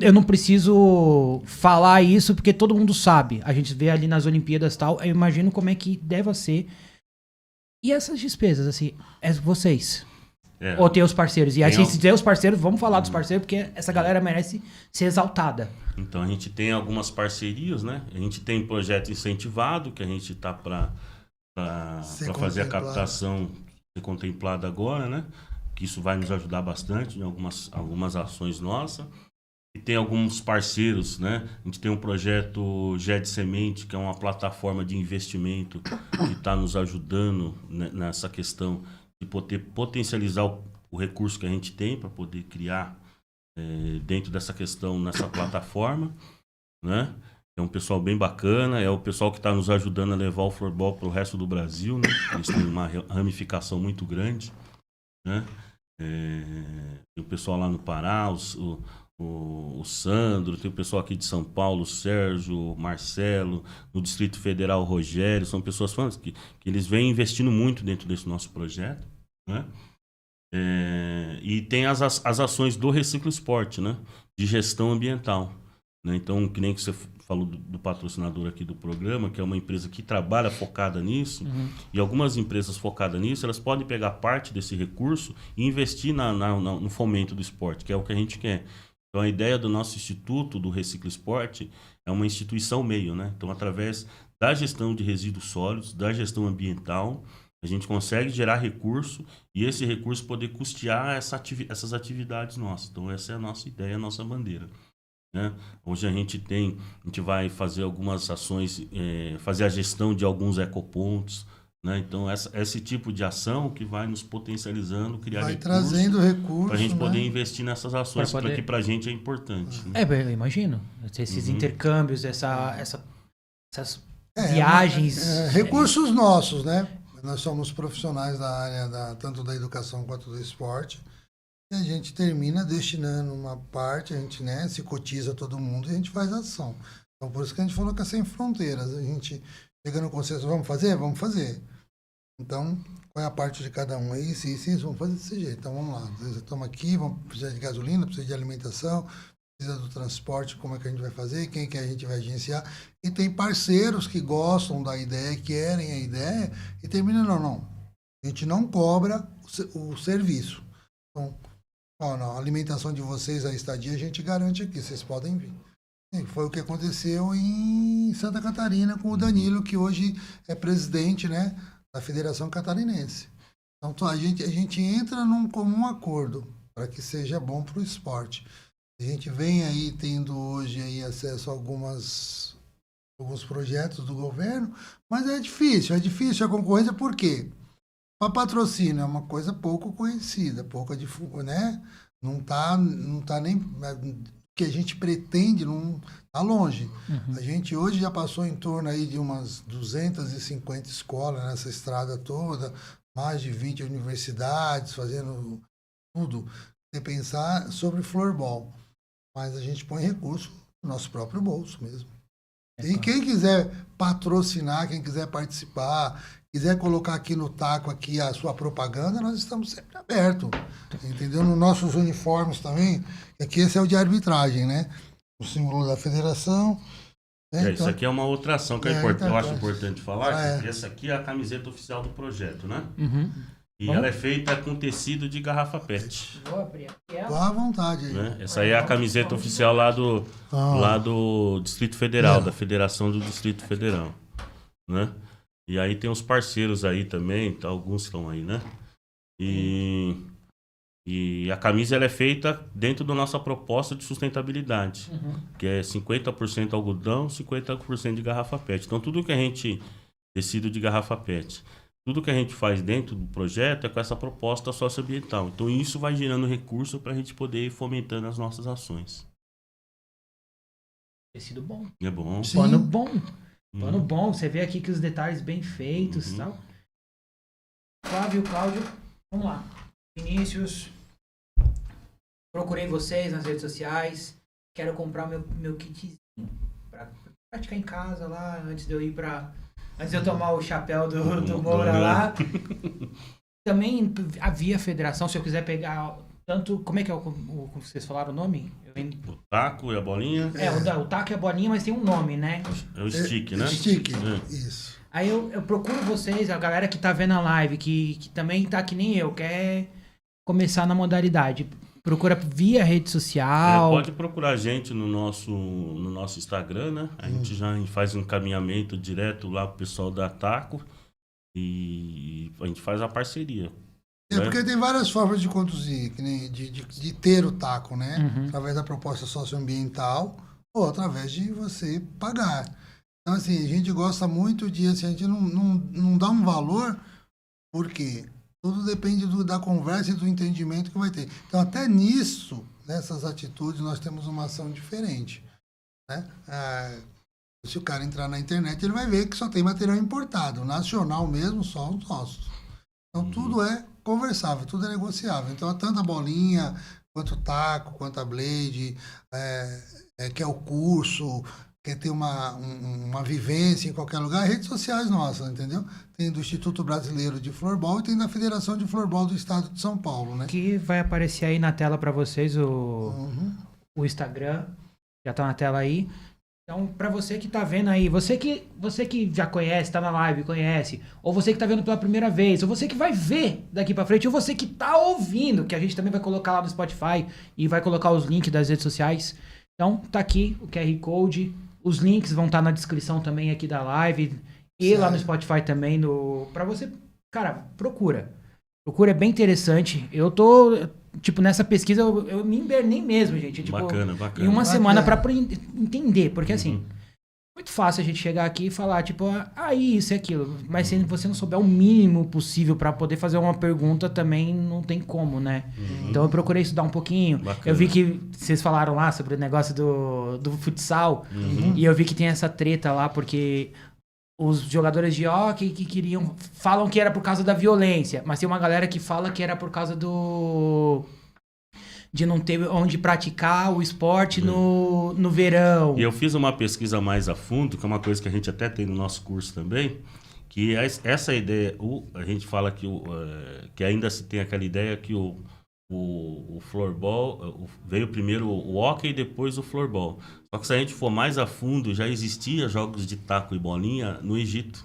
[SPEAKER 1] Eu não preciso falar isso porque todo mundo sabe. A gente vê ali nas Olimpíadas e tal, eu imagino como é que deve ser. E essas despesas, assim, vocês... Ou tem os parceiros. E aí, se tem os parceiros, vamos falar dos parceiros, porque essa galera merece ser exaltada.
[SPEAKER 3] Então, a gente tem algumas parcerias, né? A gente tem projeto incentivado, que a gente está para fazer a captação ser contemplada agora, né? Que isso vai nos ajudar bastante em algumas ações nossas. E tem alguns parceiros, né? A gente tem um projeto GED Semente, que é uma plataforma de investimento que está nos ajudando nessa questão de poder potencializar o recurso que a gente tem para poder criar dentro dessa questão, nessa plataforma, né? É um pessoal bem bacana, é o pessoal que está nos ajudando a levar o floorball para o resto do Brasil, né? Eles têm uma ramificação muito grande, né? Tem o pessoal lá no Pará, o Sandro, tem o pessoal aqui de São Paulo, o Sérgio, o Marcelo, no Distrito Federal, o Rogério, são pessoas que eles vêm investindo muito dentro desse nosso projeto, né? E tem as ações do Reciclo Esporte, né? De gestão ambiental, né? Então, que nem que você falou do patrocinador aqui do programa, que é uma empresa que trabalha focada nisso, e algumas empresas focadas nisso, elas podem pegar parte desse recurso e investir no fomento do esporte, que é o que a gente quer. Então, a ideia do nosso Instituto do Reciclo Esporte é uma instituição meio, né? Então, através da gestão de resíduos sólidos, da gestão ambiental, a gente consegue gerar recurso e esse recurso poder custear essas atividades nossas. Então, essa é a nossa ideia, a nossa bandeira, né? Hoje a gente vai fazer algumas ações, fazer a gestão de alguns ecopontos, né? Então, esse tipo de ação que vai nos potencializando, criar
[SPEAKER 2] vai trazendo recursos,
[SPEAKER 3] para a gente
[SPEAKER 2] né?
[SPEAKER 3] poder investir nessas ações, que para a gente é importante. Né?
[SPEAKER 1] Eu imagino. Esses intercâmbios, essas viagens...
[SPEAKER 2] recursos nossos, né? nós somos profissionais da área tanto da educação quanto do esporte. E a gente termina destinando uma parte, a gente, né, se cotiza todo mundo e a gente faz ação. Então, por isso que a gente falou que é sem fronteiras. A gente chega no consenso, vamos fazer? Vamos fazer. Então, qual é a parte de cada um? É isso, vamos fazer desse jeito. Então, vamos lá. Estamos aqui, vamos precisar de gasolina, precisa de alimentação, precisa do transporte, como é que a gente vai fazer, quem que a gente vai agenciar. E tem parceiros que gostam da ideia, querem a ideia, e termina, não. A gente não cobra o serviço. Então, não, a alimentação de vocês, a estadia, a gente garante aqui, vocês podem vir. E foi o que aconteceu em Santa Catarina com o Danilo, que hoje é presidente, né, da Federação Catarinense. Então, a gente entra num comum acordo para que seja bom para o esporte. A gente vem aí tendo hoje aí acesso a alguns projetos do governo, mas é difícil a concorrência, por quê? Para patrocínio é uma coisa pouco conhecida, pouca divulgação, né? Não tá nem que a gente pretende, não tá longe. A gente hoje já passou em torno aí de umas 250 escolas nessa estrada toda, mais de 20 universidades fazendo tudo. Você pensar sobre floorball, mas a gente põe recurso no nosso próprio bolso mesmo. E quem quiser patrocinar, quem quiser participar, quiser colocar aqui no taco aqui a sua propaganda, nós estamos sempre abertos, entendeu? Nos nossos uniformes também, aqui esse é o de arbitragem, né? O símbolo da federação. Né?
[SPEAKER 3] Então, isso aqui é uma outra ação que eu acho importante falar, que essa aqui é a camiseta oficial do projeto, né? E ela é feita com tecido de garrafa PET.
[SPEAKER 1] Vou abrir aqui.
[SPEAKER 2] Tô à vontade aí.
[SPEAKER 3] Né? Essa aí é a camiseta oficial lá do Distrito Federal, da Federação do Distrito Federal. Né? E aí tem os parceiros aí também, tá, alguns estão aí, né? E a camisa ela é feita dentro da nossa proposta de sustentabilidade, que é 50% algodão, 50% de garrafa PET. Então tudo que a gente tecido de garrafa PET, tudo que a gente faz dentro do projeto é com essa proposta socioambiental. Então isso vai gerando recurso para a gente poder ir fomentando as nossas ações.
[SPEAKER 1] Tecido bom.
[SPEAKER 3] É bom.
[SPEAKER 1] Sim. Pano bom. Pano bom. Você vê aqui que os detalhes bem feitos e tal. Flávio, Cláudio, vamos lá. Vinícius, procurei vocês nas redes sociais. Quero comprar meu kitzinho para praticar em casa lá, antes de eu ir para... Antes de eu tomar o chapéu do Moura lá. Também havia federação, se eu quiser pegar tanto... Como é que é como vocês falaram o nome?
[SPEAKER 3] O taco e a bolinha.
[SPEAKER 1] O taco e a bolinha, mas tem um nome, né?
[SPEAKER 3] É o stick, né?
[SPEAKER 2] Stick, isso.
[SPEAKER 1] Aí eu procuro vocês, a galera que tá vendo a live, que também tá que nem eu, quer começar na modalidade. Procura via rede social.
[SPEAKER 3] Pode procurar a gente no nosso Instagram, né? A gente já faz um encaminhamento direto lá pro pessoal da Taco e a gente faz a parceria.
[SPEAKER 2] Porque tem várias formas de conduzir, que nem de ter o taco, né? Através da proposta socioambiental ou através de você pagar. Então, assim, a gente gosta muito de... Assim, a gente não dá um valor, porque tudo depende da conversa e do entendimento que vai ter. Então, até nisso, nessas atitudes, nós temos uma ação diferente. Né? Se o cara entrar na internet, ele vai ver que só tem material importado. Nacional mesmo, só os nossos. Então, tudo é conversável, tudo é negociável. Então, tanto a bolinha, quanto o taco, quanto a blade, quer o curso, quer ter uma vivência em qualquer lugar, redes sociais nossas, entendeu? Tem do Instituto Brasileiro de Floorball e tem da Federação de Floorball do Estado de São Paulo, né?
[SPEAKER 1] Que vai aparecer aí na tela para vocês o Instagram, já tá na tela aí. Então, para você que tá vendo aí, você que já conhece, tá na live, conhece, ou você que tá vendo pela primeira vez, ou você que vai ver daqui para frente, ou você que tá ouvindo, que a gente também vai colocar lá no Spotify e vai colocar os links das redes sociais. Então, tá aqui o QR Code, os links vão estar na descrição também aqui da live e lá no Spotify também, para você, cara, procura, é bem interessante. Eu tô, tipo, nessa pesquisa eu me embernei mesmo, gente. Tipo,
[SPEAKER 3] bacana.
[SPEAKER 1] Em uma semana para entender, porque assim, muito fácil a gente chegar aqui e falar, tipo, isso e aquilo, mas se você não souber o mínimo possível para poder fazer uma pergunta, também não tem como, né? Então eu procurei estudar um pouquinho. Bacana. Eu vi que vocês falaram lá sobre o negócio do futsal, e eu vi que tem essa treta lá, porque os jogadores de hóquei que falam que era por causa da violência, mas tem uma galera que fala que era por causa de não ter onde praticar o esporte no verão.
[SPEAKER 3] E eu fiz uma pesquisa mais a fundo, que é uma coisa que a gente até tem no nosso curso também, que essa ideia, a gente fala que ainda se tem aquela ideia que o floorball, veio primeiro o hóquei e depois o floorball. Só que se a gente for mais a fundo, já existia jogos de taco e bolinha no Egito.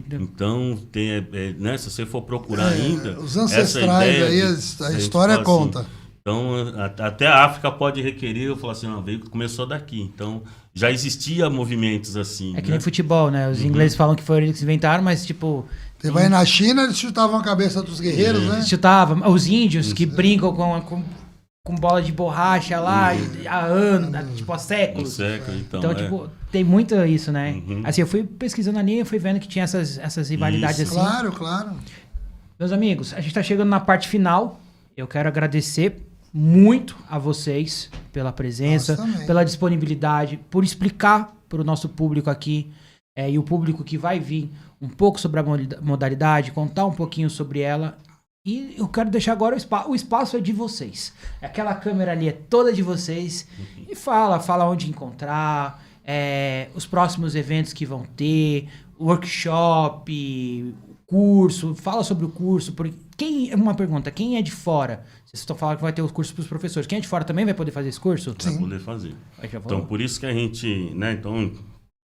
[SPEAKER 3] Então tem, né, se você for procurar ainda...
[SPEAKER 2] Os ancestrais aí, a história conta.
[SPEAKER 3] Assim, então, até a África pode requerer, eu falo assim, começou daqui. Então, já existia movimentos assim.
[SPEAKER 1] É que nem futebol, né? Os ingleses falam que foram eles que inventaram, mas tipo...
[SPEAKER 2] Você vai na China, eles chutavam a cabeça dos guerreiros, né?
[SPEAKER 1] Chutavam. Os índios que brincam com bola de borracha lá há anos, tipo há séculos. Então, tipo, tem muito isso, né? Assim, eu fui pesquisando ali e fui vendo que tinha essas rivalidades assim.
[SPEAKER 2] Claro.
[SPEAKER 1] Meus amigos, a gente tá chegando na parte final. Eu quero agradecer muito a vocês pela presença, pela disponibilidade, por explicar para o nosso público aqui e o público que vai vir um pouco sobre a modalidade, contar um pouquinho sobre ela. E eu quero deixar agora o espaço é de vocês. Aquela câmera ali é toda de vocês. E fala onde encontrar, os próximos eventos que vão ter, workshop, curso, fala sobre o curso. Uma pergunta, quem é de fora? Vocês estão falando que vai ter os cursos para os professores. Quem é de fora também vai poder fazer esse curso?
[SPEAKER 3] Vai poder fazer. Então, por isso que a gente, né, então,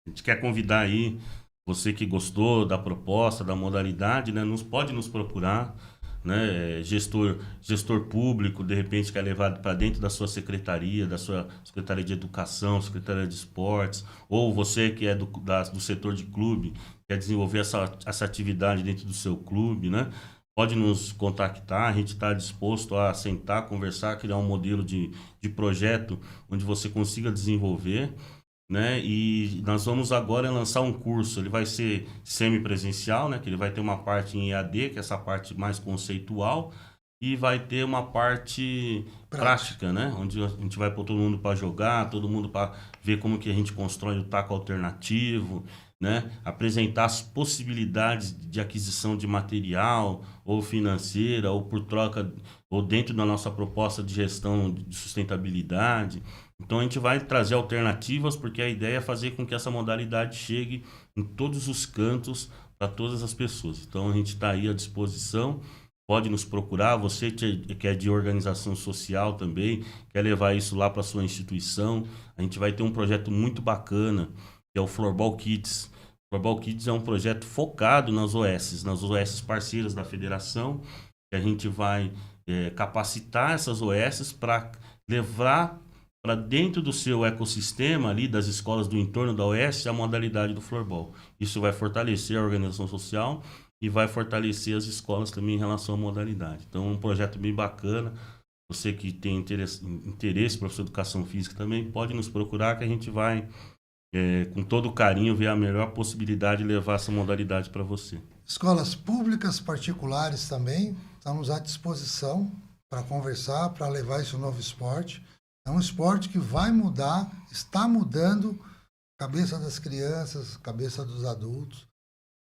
[SPEAKER 3] a gente quer convidar aí você que gostou da proposta, da modalidade, né, pode nos procurar, né, gestor público, de repente quer levar para dentro da sua secretaria, da sua secretaria de educação, secretaria de esportes, ou você que é do setor de clube, quer desenvolver essa atividade dentro do seu clube, né? Pode nos contactar, a gente está disposto a sentar, conversar, criar um modelo de projeto onde você consiga desenvolver, né? E nós vamos agora lançar um curso, ele vai ser semipresencial, né? Que ele vai ter uma parte em EAD, que é essa parte mais conceitual, e vai ter uma parte prática, né? Onde a gente vai pôr todo mundo para jogar, todo mundo para ver como que a gente constrói o taco alternativo, né? Apresentar as possibilidades de aquisição de material, ou financeira, ou por troca, ou dentro da nossa proposta de gestão de sustentabilidade. Então a gente vai trazer alternativas, porque a ideia é fazer com que essa modalidade chegue em todos os cantos para todas as pessoas. Então a gente está aí à disposição, pode nos procurar, você que é de organização social também, quer levar isso lá para a sua instituição, a gente vai ter um projeto muito bacana, que é o Floorball Kids. O Floorball Kids é um projeto focado nas OS parceiras da federação, que a gente vai capacitar essas OS para levar para dentro do seu ecossistema ali, das escolas do entorno da OS, a modalidade do floorball. Isso vai fortalecer a organização social e vai fortalecer as escolas também em relação à modalidade. Então, é um projeto bem bacana. Você que tem interesse, professor de educação física também, pode nos procurar que a gente vai, com todo carinho, ver a melhor possibilidade de levar essa modalidade para você.
[SPEAKER 2] Escolas públicas, particulares também, estamos à disposição para conversar, para levar esse novo esporte. É um esporte que vai mudar, está mudando a cabeça das crianças, a cabeça dos adultos,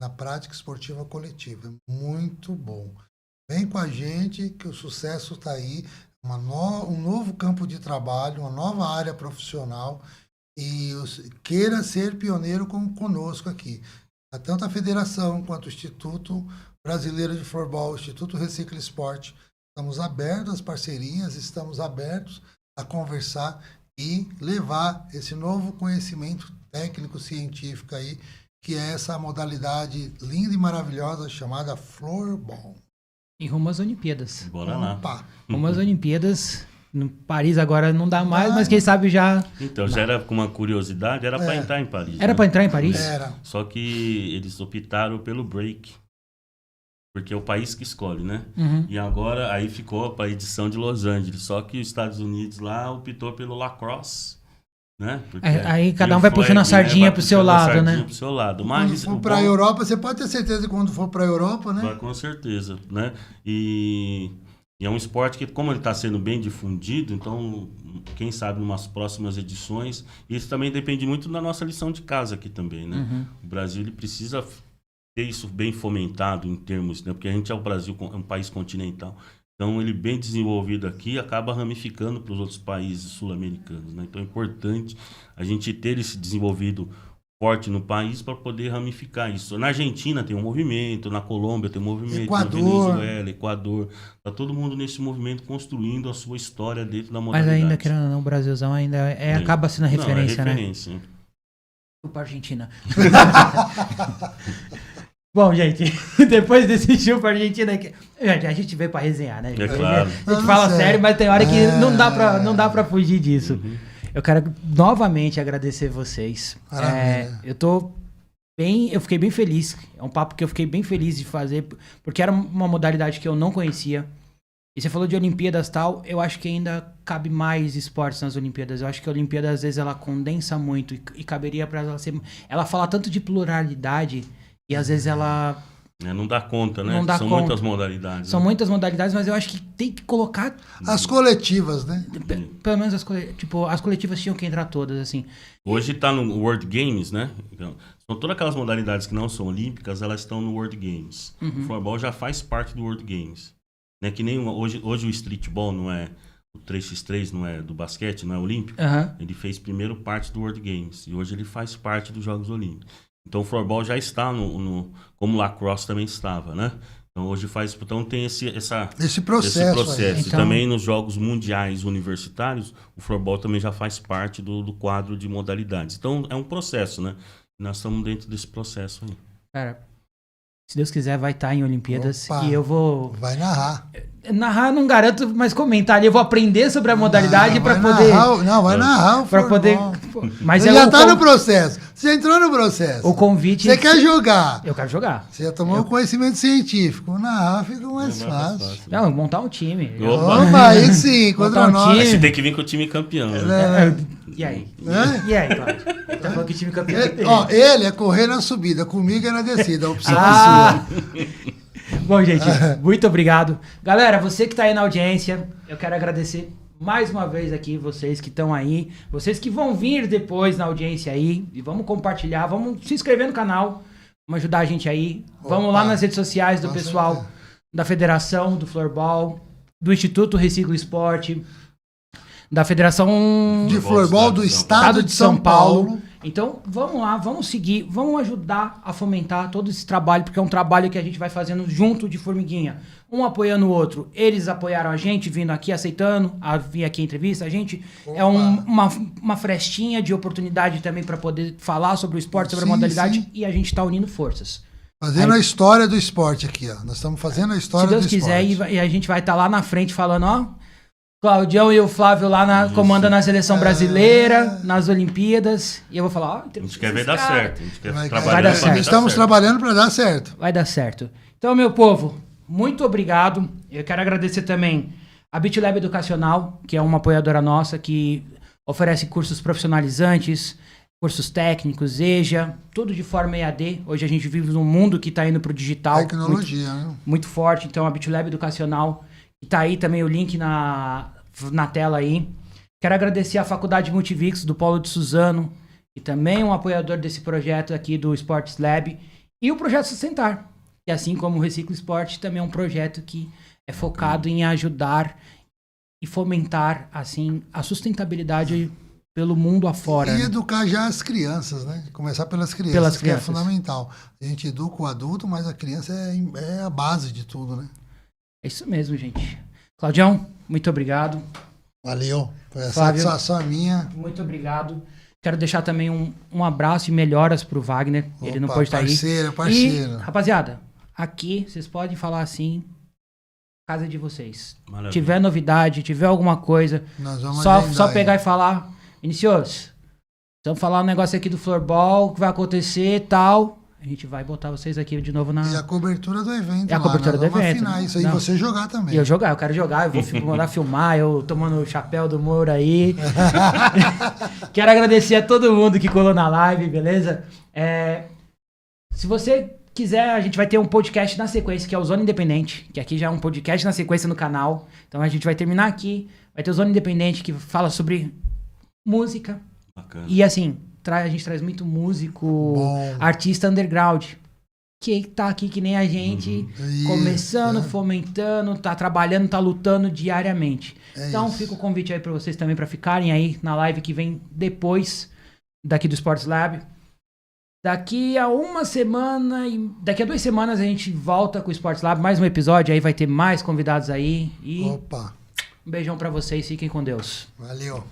[SPEAKER 2] na prática esportiva coletiva. Muito bom. Vem com a gente que o sucesso está aí, um novo campo de trabalho, uma nova área profissional, e queira ser pioneiro conosco aqui. Tanto a federação quanto o Instituto Brasileiro de Floorball, o Instituto Recicla Esporte, estamos abertos às parcerias, estamos abertos a conversar e levar esse novo conhecimento técnico-científico aí, que é essa modalidade linda e maravilhosa chamada Floorball.
[SPEAKER 1] E rumo às Olimpíadas.
[SPEAKER 3] Bora lá.
[SPEAKER 1] Rumo às Olimpíadas. No Paris agora não dá mais, mas quem sabe já...
[SPEAKER 3] Então, já era com uma curiosidade, era para entrar em Paris.
[SPEAKER 1] Era, né? Para entrar em Paris?
[SPEAKER 2] Era.
[SPEAKER 3] Só que eles optaram pelo break. Porque é o país que escolhe, né? E agora, aí ficou a edição de Los Angeles. Só que os Estados Unidos lá optou pelo lacrosse, né?
[SPEAKER 1] Aí cada um vai puxando a sardinha pro seu lado, né?
[SPEAKER 3] Pro seu lado. Mas
[SPEAKER 2] quando for para a Europa, você pode ter certeza que quando for para a Europa, né?
[SPEAKER 3] Com certeza, né? E E é um esporte que, como ele está sendo bem difundido, então, quem sabe, umas próximas edições, isso também depende muito da nossa lição de casa aqui também, né?
[SPEAKER 1] Uhum.
[SPEAKER 3] O Brasil, ele precisa ter isso bem fomentado em termos, né? Porque a gente é o Brasil, é um país continental. Então, ele bem desenvolvido aqui acaba ramificando para os outros países sul-americanos, né? Então, é importante a gente ter esse desenvolvido forte no país para poder ramificar isso. Na Argentina tem um movimento, na Colômbia tem um movimento,
[SPEAKER 2] Equador.
[SPEAKER 3] na Venezuela, Equador. Está todo mundo nesse movimento construindo a sua história dentro da
[SPEAKER 1] Mas
[SPEAKER 3] modalidade.
[SPEAKER 1] ainda, querendo ou não, o Brasilzão ainda acaba sendo a referência,
[SPEAKER 3] Não, é referência, né?
[SPEAKER 1] Chupa Argentina. Bom, gente, depois desse chupa Argentina aqui, a gente veio pra resenhar, né?
[SPEAKER 3] É claro.
[SPEAKER 1] A gente fala sério, mas tem hora que não dá pra fugir disso.
[SPEAKER 3] Uhum.
[SPEAKER 1] Eu quero novamente agradecer vocês. Eu fiquei bem feliz. É um papo que eu fiquei bem feliz de fazer, porque era uma modalidade que eu não conhecia. E você falou de Olimpíadas e tal, eu acho que ainda cabe mais esportes nas Olimpíadas. Eu acho que a Olimpíada, às vezes, ela condensa muito e caberia pra ela ser... Ela fala tanto de pluralidade e, às vezes, ela...
[SPEAKER 3] não dá conta, né?
[SPEAKER 1] Não dá
[SPEAKER 3] São
[SPEAKER 1] conta.
[SPEAKER 3] muitas modalidades.
[SPEAKER 1] São
[SPEAKER 3] né?
[SPEAKER 1] muitas modalidades, mas eu acho que tem que colocar...
[SPEAKER 2] As coletivas, né?
[SPEAKER 1] Pelo menos as coletivas tinham que entrar todas, assim.
[SPEAKER 3] Hoje está no World Games, né? Então, são todas aquelas modalidades que não são olímpicas, elas estão no World Games.
[SPEAKER 1] Uhum.
[SPEAKER 3] O floorball já faz parte do World Games. Né? Que nem hoje o streetball não é... O 3x3 não é do basquete, não é olímpico.
[SPEAKER 1] Uhum.
[SPEAKER 3] Ele fez primeiro parte do World Games. E hoje ele faz parte dos Jogos Olímpicos. Então o floorball já está como o lacrosse também estava, né? Então hoje então tem esse processo.
[SPEAKER 2] Aí.
[SPEAKER 3] E também nos Jogos Mundiais Universitários, o floorball também já faz parte do quadro de modalidades. Então é um processo, né? Nós estamos dentro desse processo aí.
[SPEAKER 1] Cara, se Deus quiser, vai estar em Olimpíadas.
[SPEAKER 2] Opa,
[SPEAKER 1] e eu vou...
[SPEAKER 2] Vai narrar.
[SPEAKER 1] Narrar não garanto, mas comentar ali. Eu vou aprender sobre a modalidade para poder...
[SPEAKER 2] Vai narrar o
[SPEAKER 1] para poder... Mas
[SPEAKER 2] você já está no processo. Você entrou no processo.
[SPEAKER 1] O convite...
[SPEAKER 2] Você quer jogar.
[SPEAKER 1] Eu quero jogar.
[SPEAKER 2] Você já tomou conhecimento científico. Narrar fica mais fácil.
[SPEAKER 1] Não, montar um time.
[SPEAKER 2] Opa, aí sim, contra nós.
[SPEAKER 3] Aí você tem que vir com o time campeão.
[SPEAKER 1] Né? E aí? E aí, Cláudio? Tá falando que time campeão
[SPEAKER 2] ele é correr na subida, comigo é na descida. A opção é sua.
[SPEAKER 1] Bom, gente, muito obrigado. Galera, você que tá aí na audiência, eu quero agradecer mais uma vez aqui vocês que estão aí, vocês que vão vir depois na audiência aí, e vamos compartilhar, vamos se inscrever no canal, vamos ajudar a gente aí. Vamos lá nas redes sociais do pessoal da Federação do Floorball, do Instituto Reciclo Esporte, da Federação
[SPEAKER 2] de Floorball do Estado de São Paulo.
[SPEAKER 1] Então, vamos lá, vamos seguir, vamos ajudar a fomentar todo esse trabalho, porque é um trabalho que a gente vai fazendo junto de formiguinha. Um apoiando o outro. Eles apoiaram a gente, vindo aqui, aceitando, a vir aqui a entrevista. A gente é uma frestinha de oportunidade também para poder falar sobre o esporte, sobre a modalidade, e a gente está unindo forças.
[SPEAKER 2] Fazendo a história do esporte aqui, ó. Nós estamos fazendo a história do esporte.
[SPEAKER 1] Se Deus quiser, e a gente vai estar lá na frente falando, ó... Claudião e o Flávio lá comandando a seleção brasileira, nas Olimpíadas. E eu vou falar,
[SPEAKER 3] a gente quer ver dar certo. A gente quer
[SPEAKER 1] vai dar certo.
[SPEAKER 2] Estamos trabalhando para dar certo.
[SPEAKER 1] Vai dar certo. Então, meu povo, muito obrigado. Eu quero agradecer também a BitLab Educacional, que é uma apoiadora nossa, que oferece cursos profissionalizantes, cursos técnicos, EJA, tudo de forma EAD. Hoje a gente vive num mundo que está indo para o digital.
[SPEAKER 2] Tecnologia, né?
[SPEAKER 1] Muito forte. Então, a BitLab Educacional... E tá aí também o link na tela aí. Quero agradecer a Faculdade Multivix do Paulo de Suzano, e também um apoiador desse projeto aqui do Sports Lab. E o Projeto Sustentar, que assim como o Reciclo Esporte, também é um projeto que é focado em ajudar e fomentar assim, a sustentabilidade pelo mundo afora.
[SPEAKER 2] E educar já as crianças, né? Começar pelas crianças, que é fundamental. A gente educa o adulto, mas a criança é a base de tudo, né?
[SPEAKER 1] É isso mesmo, gente. Claudião, muito obrigado.
[SPEAKER 2] Valeu. Foi a
[SPEAKER 1] Flávio,
[SPEAKER 2] satisfação minha.
[SPEAKER 1] Muito obrigado. Quero deixar também um abraço e melhoras pro Wagner.
[SPEAKER 2] Opa,
[SPEAKER 1] ele não pode estar aí.
[SPEAKER 2] Parceiro.
[SPEAKER 1] E, rapaziada, aqui vocês podem falar assim, casa de vocês.
[SPEAKER 3] Maravilha.
[SPEAKER 1] Tiver novidade, tiver alguma coisa,
[SPEAKER 2] nós vamos
[SPEAKER 1] só pegar e falar. Inicios, vamos falar um negócio aqui do floorball, que vai acontecer e tal. A gente vai botar vocês aqui de novo na...
[SPEAKER 2] E a cobertura do evento.
[SPEAKER 1] É a cobertura do evento.
[SPEAKER 2] Vamos afinar isso aí, você jogar também.
[SPEAKER 1] E eu quero jogar, eu vou mandar filmar, eu tomando o chapéu do Moro aí. Quero agradecer a todo mundo que colou na live, beleza? Se você quiser, a gente vai ter um podcast na sequência, que é o Zona Independente, que aqui já é um podcast na sequência no canal. Então a gente vai terminar aqui, vai ter o Zona Independente, que fala sobre música.
[SPEAKER 3] Bacana.
[SPEAKER 1] E assim, a gente traz muito músico, artista underground, que tá aqui que nem a gente, começando, fomentando, tá trabalhando, tá lutando diariamente. Então fica o convite aí pra vocês também, pra ficarem aí na live que vem depois daqui do Sports Lab. Daqui a 1 semana e daqui a 2 semanas a gente volta com o Sports Lab, mais um episódio, aí vai ter mais convidados aí. E
[SPEAKER 2] Opa!
[SPEAKER 1] Um beijão pra vocês, fiquem com Deus.
[SPEAKER 2] Valeu!